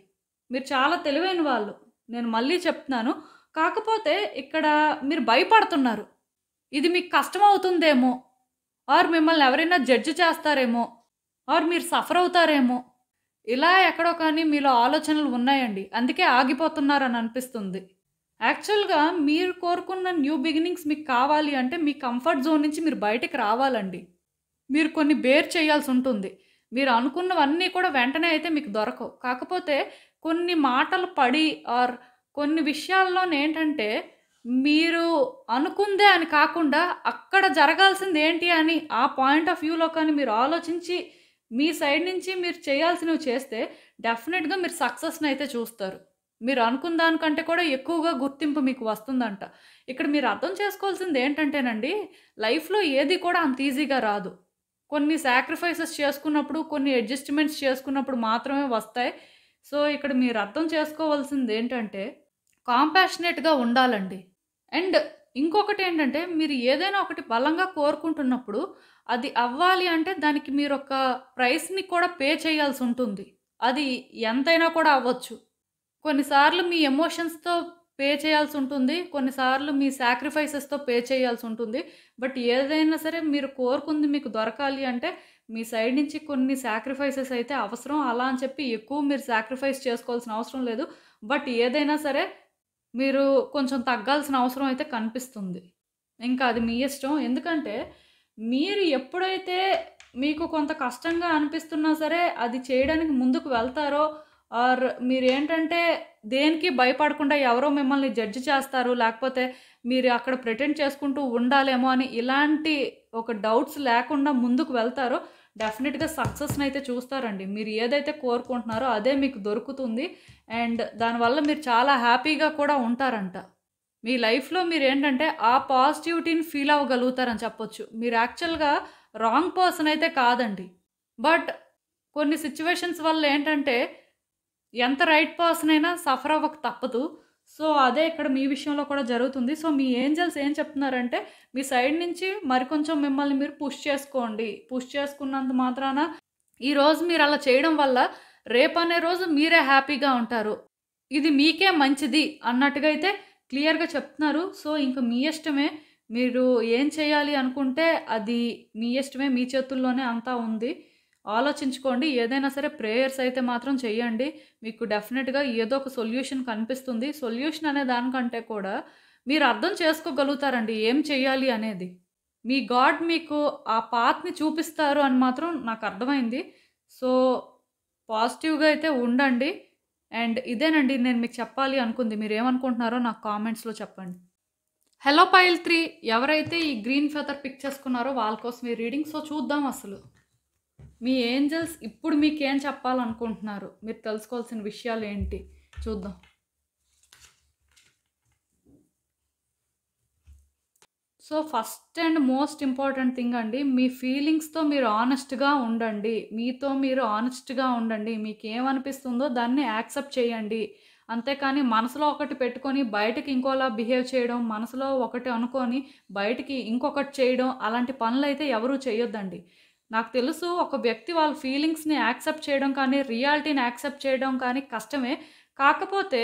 A: మీరు చాలా తెలివైన వాళ్ళు. నేను మళ్ళీ చెప్తున్నాను. కాకపోతే ఇక్కడ మీరు భయపడుతున్నారు. ఇది మీకు కష్టమవుతుందేమో, ఆర్ మిమ్మల్ని ఎవరైనా జడ్జ్ చేస్తారేమో, ఆర్ మీరు సఫర్ అవుతారేమో, ఇలా ఎక్కడో కానీ మీలో ఆలోచనలు ఉన్నాయండి. అందుకే ఆగిపోతున్నారని అనిపిస్తుంది. యాక్చువల్‌గా మీరు కోరుకున్న న్యూ బిగినింగ్స్ మీకు కావాలి అంటే మీ కంఫర్ట్ జోన్ నుంచి మీరు బయటికి రావాలండి. మీరు కొన్ని బేర్ చేయాల్సుంటుంది. మీరు అనుకున్నవన్నీ కూడా వెంటనే అయితే మీకు దొరకవు. కాకపోతే కొన్ని మాటలు పడి ఆర్ కొన్ని విషయాల్లోనేంటంటే మీరు అనుకుందే అని కాకుండా అక్కడ జరగాల్సిందేంటి అని ఆ పాయింట్ ఆఫ్ వ్యూలో కానీ మీరు ఆలోచించి మీ సైడ్ నుంచి మీరు చేయాల్సినవి చేస్తే డెఫినెట్‌గా మీరు సక్సెస్‌నయితే చూస్తారు. మీరు అనుకున్న దానికంటే కూడా ఎక్కువగా గుర్తింపు మీకు వస్తుందంట. ఇక్కడ మీరు అర్థం చేసుకోవాల్సిందేంటంటేనండి, లైఫ్‌లో ఏది కూడా అంత ఈజీగా రాదు. కొన్ని సాక్రిఫైసెస్ చేసుకున్నప్పుడు, కొన్ని అడ్జస్ట్‌మెంట్స్ చేసుకున్నప్పుడు మాత్రమే వస్తాయి. సో, ఇక్కడ మీరు అర్థం చేసుకోవాల్సిందేంటంటే, కాంపాషనేట్‌గా ఉండాలండి. అండ్ ఇంకొకటేంటంటే, మీరు ఏదైనా ఒకటి బలంగా కోరుకుంటున్నప్పుడు, అది అవ్వాలి అంటే దానికి మీరొక ప్రైస్‌ని కూడా పే చేయాల్సుంటుంది. అది ఎంతైనా కూడా అవ్వచ్చు. కొన్నిసార్లు మీ ఎమోషన్స్‌తో పే చేయాల్సుంటుంది. కొన్నిసార్లు మీ సాక్రిఫైసెస్‌తో పే చేయాల్సుంటుంది. బట్ ఏదైనా సరే మీరు కోరుకుంది మీకు దొరకాలి అంటే మీ సైడ్ నుంచి కొన్ని సాక్రిఫైసెస్ అయితే అవసరం. అలా అని చెప్పి ఎక్కువ మీరు సాక్రిఫైస్ చేసుకోవాల్సిన అవసరం లేదు. బట్ ఏదైనా సరే మీరు కొంచెం తగ్గాల్సిన అవసరం అయితే కనిపిస్తుంది. ఇంకా అది మీ ఇష్టం. ఎందుకంటే మీరు ఎప్పుడైతే మీకు కొంత కష్టంగా అనిపిస్తున్నా సరే అది చేయడానికి ముందుకు వెళ్తారో ఆర్ మీరేంటంటే దేనికి భయపడకుండా ఎవరో మిమ్మల్ని జడ్జ్ చేస్తారు, లేకపోతే మీరు అక్కడ ప్రిటెండ్ చేసుకుంటూ ఉండాలేమో అని ఇలాంటి ఒక డౌట్స్ లేకుండా ముందుకు వెళ్తారో డెఫినెట్గా సక్సెస్ని అయితే చూస్తారండి. మీరు ఏదైతే కోరుకుంటున్నారో అదే మీకు దొరుకుతుంది. అండ్ దానివల్ల మీరు చాలా హ్యాపీగా కూడా ఉంటారంట. మీ లైఫ్లో మీరు ఏంటంటే ఆ పాజిటివిటీని ఫీల్ అవ్వగలుగుతారని చెప్పొచ్చు. మీరు యాక్చువల్గా రాంగ్ పర్సన్ అయితే కాదండి. బట్ కొన్ని సిచ్యువేషన్స్ వల్ల ఏంటంటే ఎంత రైట్ పర్సన్ అయినా సఫర్ అవ్వక తప్పదు. సో అదే ఇక్కడ మీ విషయంలో కూడా జరుగుతుంది. సో మీ ఏంజల్స్ ఏం చెప్తున్నారంటే మీ సైడ్ నుంచి మరికొంచెం మిమ్మల్ని మీరు పుష్ చేసుకోండి. పుష్ చేసుకున్నంత మాత్రాన ఈరోజు మీరు అలా చేయడం వల్ల రేపనే రోజు మీరే హ్యాపీగా ఉంటారు. ఇది మీకే మంచిది అన్నట్టుగా అయితే క్లియర్గా చెప్తున్నారు. సో ఇంక మీ ఇష్టమే. మీరు ఏం చేయాలి అనుకుంటే అది మీ ఇష్టమే. మీ చేతుల్లోనే అంతా ఉంది. ఆలోచించుకోండి. ఏదైనా సరే ప్రేయర్స్ అయితే మాత్రం చెయ్యండి. మీకు డెఫినెట్గా ఏదో ఒక సొల్యూషన్ కనిపిస్తుంది. సొల్యూషన్ అనే దానికంటే కూడా మీరు అర్థం చేసుకోగలుగుతారండి ఏం చెయ్యాలి అనేది. మీ గాడ్ మీకు ఆ పాత్ని చూపిస్తారు అని మాత్రం నాకు అర్థమైంది. సో పాజిటివ్గా అయితే ఉండండి. అండ్ ఇదేనండి నేను మీకు చెప్పాలి అనుకుంది. మీరు ఏమనుకుంటున్నారో నాకు కామెంట్స్లో చెప్పండి. హలో పైల్ 3 ఎవరైతే ఈ గ్రీన్ ఫెదర్ పిక్ చేసుకున్నారో వాళ్ళ కోసం ఈ రీడింగ్. సో చూద్దాం అసలు మీ ఏంజల్స్ ఇప్పుడు మీకేం చెప్పాలనుకుంటున్నారు, మీరు తెలుసుకోవాల్సిన విషయాలు ఏంటి చూద్దాం. So first and most important thing అండి, మీ ఫీలింగ్స్తో మీరు ఆనెస్ట్గా ఉండండి. మీతో మీరు ఆనెస్ట్గా ఉండండి. మీకు ఏమనిపిస్తుందో దాన్ని యాక్సెప్ట్ చేయండి. అంతేకాని మనసులో ఒకటి పెట్టుకొని బయటకి ఇంకోలా బిహేవ్ చేయడం, మనసులో ఒకటి అనుకొని బయటికి ఇంకొకటి చేయడం, అలాంటి పనులు అయితే ఎవరూ చేయొద్దండి. నాకు తెలుసు ఒక వ్యక్తి వాళ్ళ ఫీలింగ్స్ని యాక్సెప్ట్ చేయడం కానీ రియాలిటీని యాక్సెప్ట్ చేయడం కానీ కష్టమే. కాకపోతే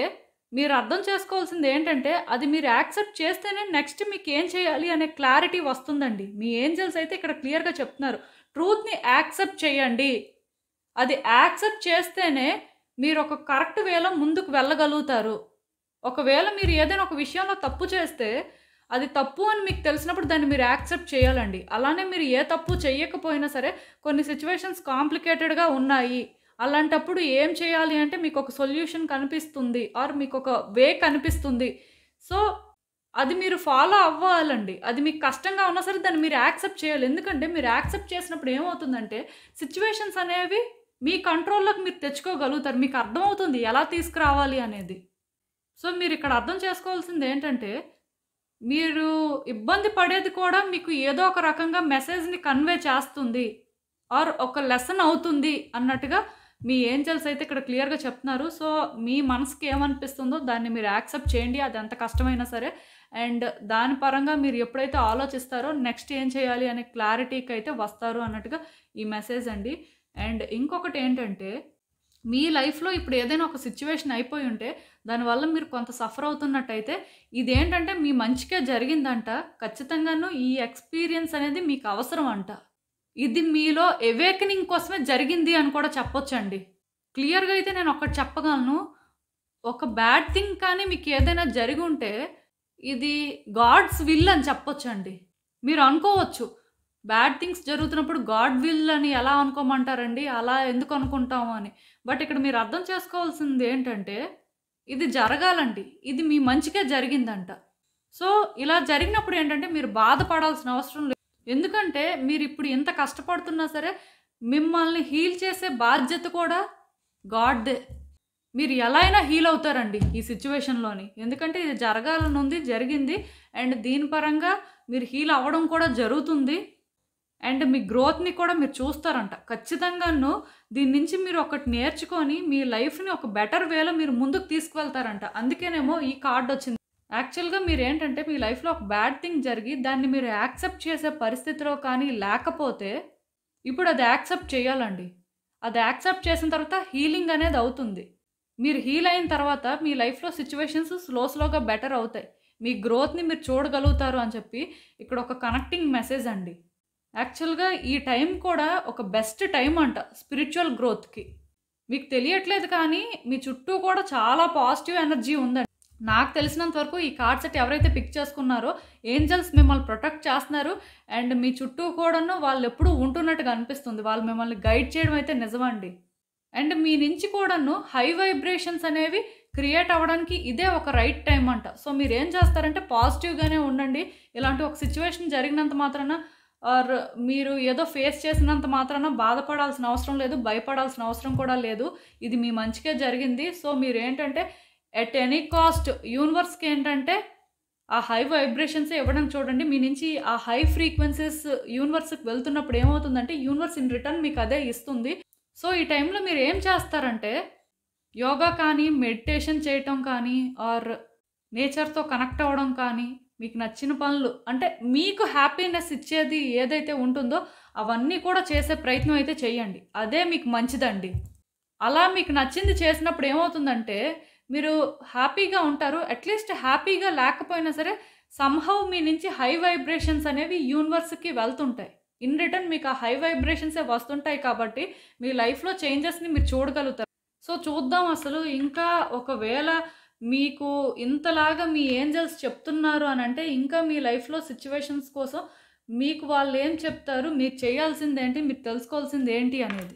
A: మీరు అర్థం చేసుకోవాల్సింది ఏంటంటే అది మీరు యాక్సెప్ట్ చేస్తేనే నెక్స్ట్ మీకు ఏం చేయాలి అనే క్లారిటీ వస్తుందండి. మీ ఏంజల్స్ అయితే ఇక్కడ క్లియర్గా చెప్తున్నారు, ట్రూత్ని యాక్సెప్ట్ చేయండి. అది యాక్సెప్ట్ చేస్తేనే మీరు ఒక కరెక్ట్ వేలో ముందుకు వెళ్ళగలుగుతారు. ఒకవేళ మీరు ఏదైనా ఒక విషయంలో తప్పు చేస్తే అది తప్పు అని మీకు తెలిసినప్పుడు దాన్ని మీరు యాక్సెప్ట్ చేయాలండి. అలానే మీరు ఏ తప్పు చేయకపోయినా సరే కొన్ని సిచ్యువేషన్స్ కాంప్లికేటెడ్గా ఉన్నాయి. అలాంటప్పుడు ఏం చేయాలి అంటే మీకు ఒక సొల్యూషన్ కనిపిస్తుంది ఆర్ మీకు ఒక వే కనిపిస్తుంది. సో అది మీరు ఫాలో అవ్వాలండి. అది మీకు కష్టంగా ఉన్నా సరే దాన్ని మీరు యాక్సెప్ట్ చేయాలి. ఎందుకంటే మీరు యాక్సెప్ట్ చేసినప్పుడు ఏమవుతుందంటే సిచ్యువేషన్స్ అనేవి మీ కంట్రోల్లోకి మీరు తెచ్చుకోగలుగుతారు. మీకు అర్థమవుతుంది ఎలా తీసుకురావాలి అనేది. సో మీరు ఇక్కడ అర్థం చేసుకోవాల్సింది ఏంటంటే మీరు ఇబ్బంది పడేది కూడా మీకు ఏదో ఒక రకంగా మెసేజ్ని కన్వే చేస్తుంది ఆర్ ఒక లెసన్ అవుతుంది అన్నట్టుగా మీ ఏంజల్స్ అయితే ఇక్కడ క్లియర్గా చెప్తున్నారు. సో మీ మనసుకి ఏమనిపిస్తుందో దాన్ని మీరు యాక్సెప్ట్ చేయండి, అది ఎంత కష్టమైనా సరే. అండ్ దాని పరంగా మీరు ఎప్పుడైతే ఆలోచిస్తారో నెక్స్ట్ ఏం చేయాలి అనే క్లారిటీకి అయితే వస్తారు అన్నట్టుగా ఈ మెసేజ్ అండి. అండ్ ఇంకొకటి ఏంటంటే మీ లైఫ్లో ఇప్పుడు ఏదైనా ఒక సిచ్యువేషన్ అయిపోయి ఉంటే దానివల్ల మీరు కొంత సఫర్ అవుతున్నట్టయితే ఇదేంటంటే మీ మంచిగా జరిగిందంట. ఖచ్చితంగాను ఈ ఎక్స్పీరియన్స్ అనేది మీకు అవసరం అంట. ఇది మీలో అవేకనింగ్ కోసమే జరిగింది అని కూడా చెప్పొచ్చండి. క్లియర్గా అయితే నేను ఒకటి చెప్పగలను, ఒక బ్యాడ్ థింగ్ కానీ మీకు ఏదైనా జరిగి ఉంటే ఇది గాడ్స్ విల్ అని చెప్పొచ్చండి. మీరు అనుకోవచ్చు బ్యాడ్ థింగ్స్ జరుగుతున్నప్పుడు గాడ్ విల్ అని ఎలా అనుకోమంటారండి, అలా ఎందుకు అనుకుంటాము అని. బట్ ఇక్కడ మీరు అర్థం చేసుకోవాల్సింది ఏంటంటే ఇది జరగాలండి, ఇది మీ మంచిగా జరిగిందంట. సో ఇలా జరిగినప్పుడు ఏంటంటే మీరు బాధపడాల్సిన అవసరం లేదు. ఎందుకంటే మీరు ఇప్పుడు ఎంత కష్టపడుతున్నా సరే మిమ్మల్ని హీల్ చేసే బాధ్యత కూడా గాడ్దే. మీరు ఎలా అయినా హీల్ అవుతారండి ఈ సిచ్యువేషన్లోని. ఎందుకంటే ఇది జరగాలనుంది, జరిగింది. అండ్ దీని పరంగా మీరు హీల్ అవ్వడం కూడా జరుగుతుంది. అండ్ మీ గ్రోత్ని కూడా మీరు చూస్తారంట. ఖచ్చితంగాను దీని నుంచి మీరు ఒకటి నేర్చుకొని మీ లైఫ్ని ఒక బెటర్ వేలో మీరు ముందుకు తీసుకువెళ్తారంట. అందుకేనేమో ఈ కార్డ్ వచ్చింది. యాక్చువల్గా మీరు ఏంటంటే మీ లైఫ్లో ఒక బ్యాడ్ థింగ్ జరిగి దాన్ని మీరు యాక్సెప్ట్ చేసే పరిస్థితిలో కానీ లేకపోతే ఇప్పుడు అది యాక్సెప్ట్ చేయాలండి. అది యాక్సెప్ట్ చేసిన తర్వాత హీలింగ్ అనేది అవుతుంది. మీరు హీల్ అయిన తర్వాత మీ లైఫ్లో సిచ్యువేషన్స్ స్లోగా బెటర్ అవుతాయి. మీ గ్రోత్ని మీరు చూడగలుగుతారు అని చెప్పి ఇక్కడ ఒక కనెక్టింగ్ మెసేజ్ అండి. యాక్చువల్గా ఈ టైం కూడా ఒక బెస్ట్ టైం అంట స్పిరిచువల్ గ్రోత్కి. మీకు తెలియట్లేదు కానీ మీ చుట్టూ కూడా చాలా పాజిటివ్ ఎనర్జీ ఉందండి. నాకు తెలిసినంత వరకు ఈ కార్డ్ సెట్ ఎవరైతే పిక్ చేసుకున్నారో ఏంజల్స్ మిమ్మల్ని ప్రొటెక్ట్ చేస్తున్నారు. అండ్ మీ చుట్టూ కూడాను వాళ్ళు ఎప్పుడూ ఉంటున్నట్టుగా అనిపిస్తుంది. వాళ్ళు మిమ్మల్ని గైడ్ చేయడం అయితే నిజమండి. అండ్ మీ నుంచి కూడాను హై వైబ్రేషన్స్ అనేవి క్రియేట్ అవ్వడానికి ఇదే ఒక రైట్ టైం అంట. సో మీరేం చేస్తారంటే పాజిటివ్‌గానే ఉండండి. ఇలాంటి ఒక సిట్యుయేషన్ జరిగినంత మాత్రాన ఆర్ మీరు ఏదో ఫేస్ చేసినంత మాత్రాన బాధపడాల్సిన అవసరం లేదు. భయపడాల్సిన అవసరం కూడా లేదు. ఇది మీ మంచికే జరిగింది. సో మీరేంటంటే ఎట్ ఎనీ కాస్ట్ యూనివర్స్‌కి ఏంటంటే ఆ హై వైబ్రేషన్సే ఇవ్వడానికి చూడండి. మీ నుంచి ఆ హై ఫ్రీక్వెన్సీస్ యూనివర్స్‌కి వెళ్తున్నప్పుడు ఏమవుతుందంటే యూనివర్స్ ఇన్ రిటర్న్ మీకు అదే ఇస్తుంది. సో ఈ టైంలో మీరు ఏం చేస్తారంటే యోగా కానీ, మెడిటేషన్ చేయటం కానీ ఆర్ నేచర్‌తో కనెక్ట్ అవ్వడం కానీ, మీకు నచ్చిన పనులు అంటే మీకు హ్యాపీనెస్ ఇచ్చేది ఏదైతే ఉంటుందో అవన్నీ కూడా చేసే ప్రయత్నం అయితే చేయండి. అదే మీకు మంచిదండి. అలా మీకు నచ్చింది చేసినప్పుడు ఏమవుతుందంటే మీరు హ్యాపీగా ఉంటారు. అట్‌లీస్ట్ హ్యాపీగా లేకపోయినా సరే సమ్‌హౌ మీ నుంచి హై వైబ్రేషన్స్ అనేవి యూనివర్స్‌కి వెళ్తుంటాయి. ఇన్ రిటర్న్ మీకు ఆ హై వైబ్రేషన్సే వస్తుంటాయి కాబట్టి మీ లైఫ్‌లో చేంజెస్‌ని మీరు చూడగలుగుతారు. సో చూద్దాం అసలు ఇంకా ఒకవేళ మీకు ఇంతలాగా మీ ఏంజెల్స్ చెప్తున్నారు అనంటే ఇంకా మీ లైఫ్‌లో సిట్యుయేషన్స్ కోసం మీకు వాళ్ళేం చెప్తారు? మీరు చేయాల్సిందేంటి? మీరు తెలుసుకోవాల్సిందేంటి అనేది.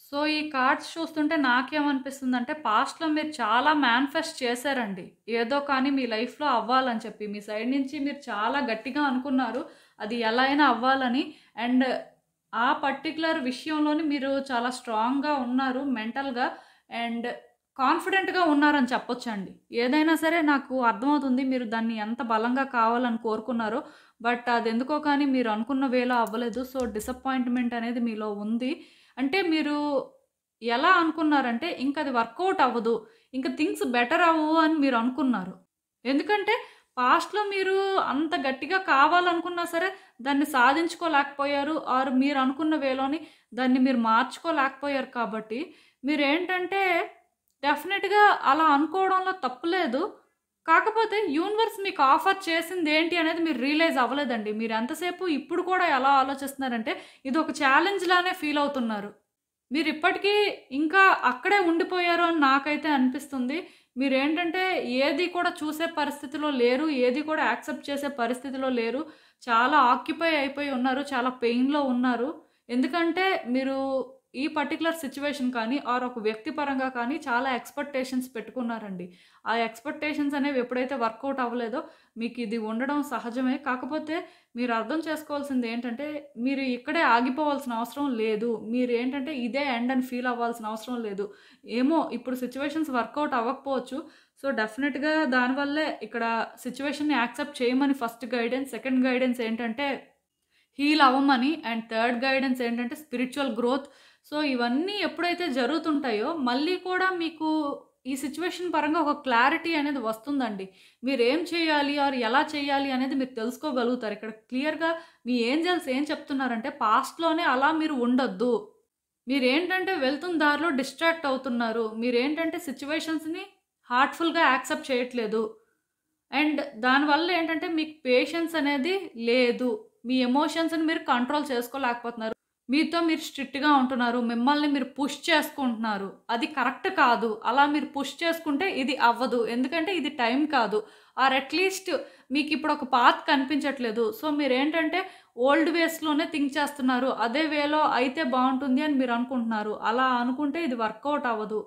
A: సో, ఈ కార్డ్స్ చూస్తుంటే నాకేమనిపిస్తుందంటే, పాస్ట్‌లో మీరు చాలా మేనిఫెస్ట్ చేశారండి. ఏదో కానీ మీ లైఫ్‌లో అవ్వాలని చెప్పి. మీ సైడ్ నుంచి మీరు చాలా గట్టిగా అనుకున్నారు. అది ఎలా అయినా అవ్వాలని. అండ్ ఆ పర్టిక్యులర్ విషయంలోని మీరు చాలా స్ట్రాంగ్‌గా ఉన్నారు మెంటల్‌గా. అండ్ కాన్ఫిడెంట్‌గా ఉన్నారని చెప్పొచ్చండి. ఏదైనా సరే నాకు అర్థమవుతుంది మీరు దాన్ని ఎంత బలంగా కావాలని కోరుకున్నారో. బట్ అదెందుకో కానీ మీరు అనుకున్న వేలో అవ్వలేదు. సో, డిసప్పాయింట్‌మెంట్ అనేది మీలో ఉంది. అంటే మీరు ఎలా అనుకున్నారంటే ఇంకది వర్కౌట్ అవ్వదు. ఇంక థింగ్స్ బెటర్ అవ్వవు అని మీరు అనుకున్నారు. ఎందుకంటే పాస్ట్‌లో మీరు అంత గట్టిగా కావాలనుకున్నా సరే దాన్ని సాధించుకోలేకపోయారు. ఆర్ మీరు అనుకున్న వేలోని దాన్ని మీరు మార్చుకోలేకపోయారు కాబట్టి మీరేంటంటే డెఫినిట్‌గా అలా అనుకోవడంలో తప్పు లేదు. కాకపోతే యూనివర్స్ మీకు ఆఫర్ చేసిందేంటి అనేది మీరు రియలైజ్ అవ్వలేదండి. మీరు ఎంతసేపు ఇప్పుడు కూడా ఎలా ఆలోచిస్తున్నారంటే ఇదొక ఛాలెంజ్ లానే ఫీల్ అవుతున్నారు. మీరిప్పటికీ ఇంకా అక్కడే ఉండిపోయారు అని నాకైతే అనిపిస్తుంది. మీరేంటంటే ఏది కూడా చూసే పరిస్థితిలో లేరు. ఏది కూడా యాక్సెప్ట్ చేసే పరిస్థితిలో లేరు. చాలా ఆక్యుపై అయిపోయి ఉన్నారు. చాలా పెయిన్‌లో ఉన్నారు. ఎందుకంటే మీరు ఈ పర్టిక్యులర్ సిట్యుయేషన్ కానీ ఆర్ ఒక వ్యక్తి పరంగా కానీ చాలా ఎక్స్‌పెక్టేషన్స్ పెట్టుకున్నారండి. ఆ ఎక్స్‌పెక్టేషన్స్ అనేవి ఎప్పుడైతే వర్కౌట్ అవ్వలేదో మీకిది ఉండడం సహజమే. కాకపోతే మీరు అర్థం చేసుకోవాల్సింది ఏంటంటే మీరు ఇక్కడే ఆగిపోవాల్సిన అవసరం లేదు. మీరేంటంటే ఇదే ఎండ్ అని ఫీల్ అవ్వాల్సిన అవసరం లేదు. ఏమో ఇప్పుడు సిట్యుయేషన్స్ వర్కౌట్ అవ్వకపోవచ్చు. సో, డెఫినిట్‌గా దానివల్లే ఇక్కడ సిట్యుయేషన్‌ని యాక్సెప్ట్ చేయమని ఫస్ట్ గైడెన్స్. సెకండ్ గైడెన్స్ ఏంటంటే హీల్ అవ్వమని. అండ్ థర్డ్ గైడెన్స్ ఏంటంటే స్పిరిచ్యువల్ గ్రోత్. సో, ఇవన్నీ ఎప్పుడైతే జరుగుతుంటాయో మళ్ళీ కూడా మీకు ఈ సిట్యుయేషన్ పరంగా ఒక క్లారిటీ అనేది వస్తుందండి. మీరేం చేయాలి ఆర్ ఎలా చేయాలి అనేది మీరు తెలుసుకోగలుగుతారు. ఇక్కడ క్లియర్‌గా మీ ఏంజెల్స్ ఏం చెప్తున్నారంటే పాస్ట్‌లోనే అలా మీరు ఉండొద్దు. మీరేంటంటే వెళ్తున్న దారిలో డిస్ట్రాక్ట్ అవుతున్నారు. మీరేంటంటే సిట్యుయేషన్స్‌ని హార్ట్‌ఫుల్‌గా యాక్సెప్ట్ చేయట్లేదు. అండ్ దానివల్ల ఏంటంటే మీకు పేషెన్స్ అనేది లేదు. మీ ఎమోషన్స్‌ని మీరు కంట్రోల్ చేసుకోలేకపోతున్నారు. మీతో మీరు స్ట్రిక్ట్‌గా ఉంటున్నారు. మిమ్మల్ని మీరు పుష్ చేసుకుంటున్నారు. అది కరెక్ట్ కాదు. అలా మీరు పుష్ చేసుకుంటే ఇది అవ్వదు. ఎందుకంటే ఇది టైం కాదు. ఆర్ అట్‌లీస్ట్ మీకిప్పుడు ఒక పాత్ కనిపించట్లేదు. సో, మీరేంటంటే ఓల్డ్ వేస్‌లోనే థింక్ చేస్తున్నారు. అదే వేలో అయితే బావుంటుంది అని మీరు అనుకుంటున్నారు. అలా అనుకుంటే ఇది వర్కౌట్ అవ్వదు.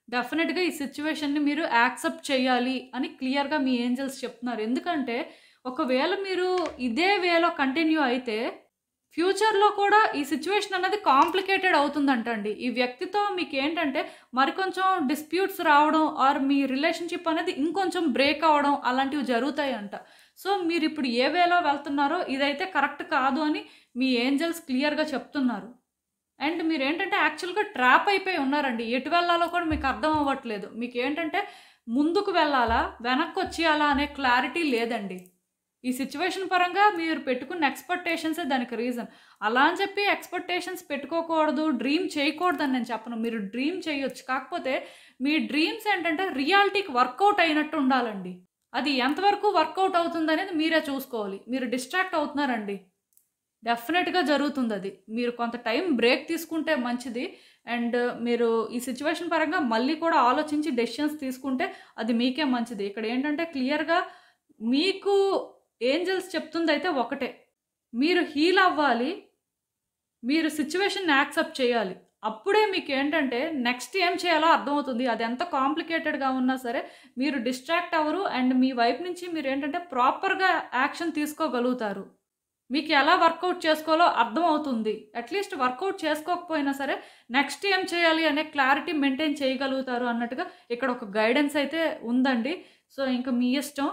A: డెఫినిట్‌గా ఈ సిట్యుయేషన్‌ని మీరు యాక్సెప్ట్ చేయాలి అని క్లియర్‌గా మీ ఏంజెల్స్ చెప్తున్నారు. ఎందుకంటే ఒకవేళ మీరు ఇదే వేలో కంటిన్యూ అయితే ఫ్యూచర్‌లో కూడా ఈ సిట్యుయేషన్ అనేది కాంప్లికేటెడ్ అవుతుందంటండి. ఈ వ్యక్తితో మీకేంటంటే మరికొంచెం డిస్ప్యూట్స్ రావడం ఆర్ మీ రిలేషన్‌షిప్ అనేది ఇంకొంచెం బ్రేక్ అవ్వడం అలాంటివి జరుగుతాయంట. సో, మీరిప్పుడు ఏ వేలో వెళ్తున్నారో ఇదైతే కరెక్ట్ కాదు అని మీ ఏంజెల్స్ క్లియర్‌గా చెప్తున్నారు. అండ్ మీరేంటంటే యాక్చువల్‌గా ట్రాప్ అయిపోయి ఉన్నారండి. ఎటు వెళ్ళాలో కూడా మీకు అర్థం అవ్వట్లేదు. మీకేంటంటే ముందుకు వెళ్ళాలా? వెనక్కొచ్చేయాలా? అనే క్లారిటీ లేదండి. ఈ సిట్యుయేషన్ పరంగా మీరు పెట్టుకున్న ఎక్స్‌పెక్టేషన్సే దానికి రీజన్. అలా అని చెప్పి ఎక్స్‌పెక్టేషన్స్ పెట్టుకోకూడదు, డ్రీమ్ చేయకూడదని నేను చెప్పను. మీరు డ్రీమ్ చేయొచ్చు. కాకపోతే మీ డ్రీమ్స్ ఏంటంటే రియాలిటీకి వర్కౌట్ అయినట్టు ఉండాలండి. అది ఎంతవరకు వర్కౌట్ అవుతుందనేది మీరే చూసుకోవాలి. మీరు డిస్ట్రాక్ట్ అవుతున్నారండి. డెఫినెట్‌గా జరుగుతుందది. మీరు కొంత టైం బ్రేక్ తీసుకుంటే మంచిది. అండ్ మీరు ఈ సిట్యుయేషన్ పరంగా మళ్ళీ కూడా ఆలోచించి డెసిషన్స్ తీసుకుంటే అది మీకే మంచిది. ఇక్కడేంటంటే క్లియర్‌గా మీకు ఏంజెల్స్ చెప్తుందయితే ఒకటే. మీరు హీల్ అవ్వాలి. మీరు సిట్యుయేషన్‌ని యాక్సెప్ట్ చేయాలి. అప్పుడే మీకేంటంటే నెక్స్ట్ ఏం చేయాలో అర్థమవుతుంది. అదెంత కాంప్లికేటెడ్‌గా ఉన్నా సరే మీరు డిస్ట్రాక్ట్ అవ్వరు. అండ్ మీ వైపు నుంచి మీరేంటంటే ప్రాపర్‌గా యాక్షన్ తీసుకోగలుగుతారు. మీకు ఎలా వర్కౌట్ చేసుకోవాలో అర్థమవుతుంది. అట్‌లీస్ట్ వర్కౌట్ చేసుకోకపోయినా సరే నెక్స్ట్ ఏం చేయాలి అనే క్లారిటీ మెయింటైన్ చేయగలుగుతారు అన్నట్టుగా ఇక్కడ ఒక గైడెన్స్ అయితే ఉందండి. సో, ఇంక మీ ఇష్టం.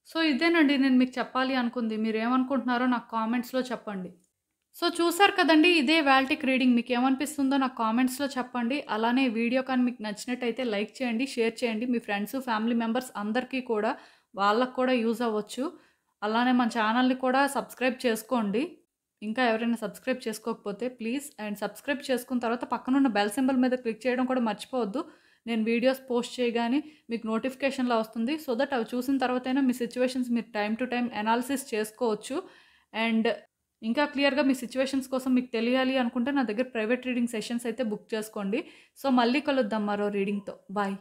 A: సో, ఇదేనండి నేను మీకు చెప్పాలి అనుకుంది. మీరేమనుకుంటున్నారో నాకు కామెంట్స్‌లో చెప్పండి. సో, చూసారు కదండీ! ఇదే ఇవాల్టికి రీడింగ్. మీకేమనిపిస్తుందో నాకు కామెంట్స్‌లో చెప్పండి. అలానే వీడియో కానీ మీకు నచ్చినట్టయితే లైక్ చేయండి, షేర్ చేయండి. మీ ఫ్రెండ్స్, ఫ్యామిలీ మెంబర్స్ అందరికీ కూడా వాళ్ళకి కూడా యూజ్ అవ్వచ్చు. అలానే మన ఛానల్‌ని కూడా సబ్స్క్రైబ్ చేసుకోండి. ఇంకా ఎవరైనా సబ్స్క్రైబ్ చేసుకోకపోతే ప్లీజ్. అండ్ సబ్స్క్రైబ్ చేసుకున్న తర్వాత పక్కనున్న బెల్ సింబల్ మీద క్లిక్ చేయడం కూడా మర్చిపోవద్దు. నేను వీడియోస్ పోస్ట్ చేయగానే మీకు నోటిఫికేషన్‌లా వస్తుంది. సో దట్ అవి చూసిన తర్వాతైనా మీ సిట్యుయేషన్స్ మీరు టైమ్ టు టైమ్ అనాలిసిస్ చేసుకోవచ్చు. అండ్ ఇంకా క్లియర్‌గా మీ సిట్యుయేషన్స్ కోసం మీకు తెలియాలి అనుకుంటే నా దగ్గర ప్రైవేట్ రీడింగ్ సెషన్స్ అయితే బుక్ చేసుకోండి. సో, మళ్ళీ కలుద్దాం మరో రీడింగ్‌తో. బాయ్.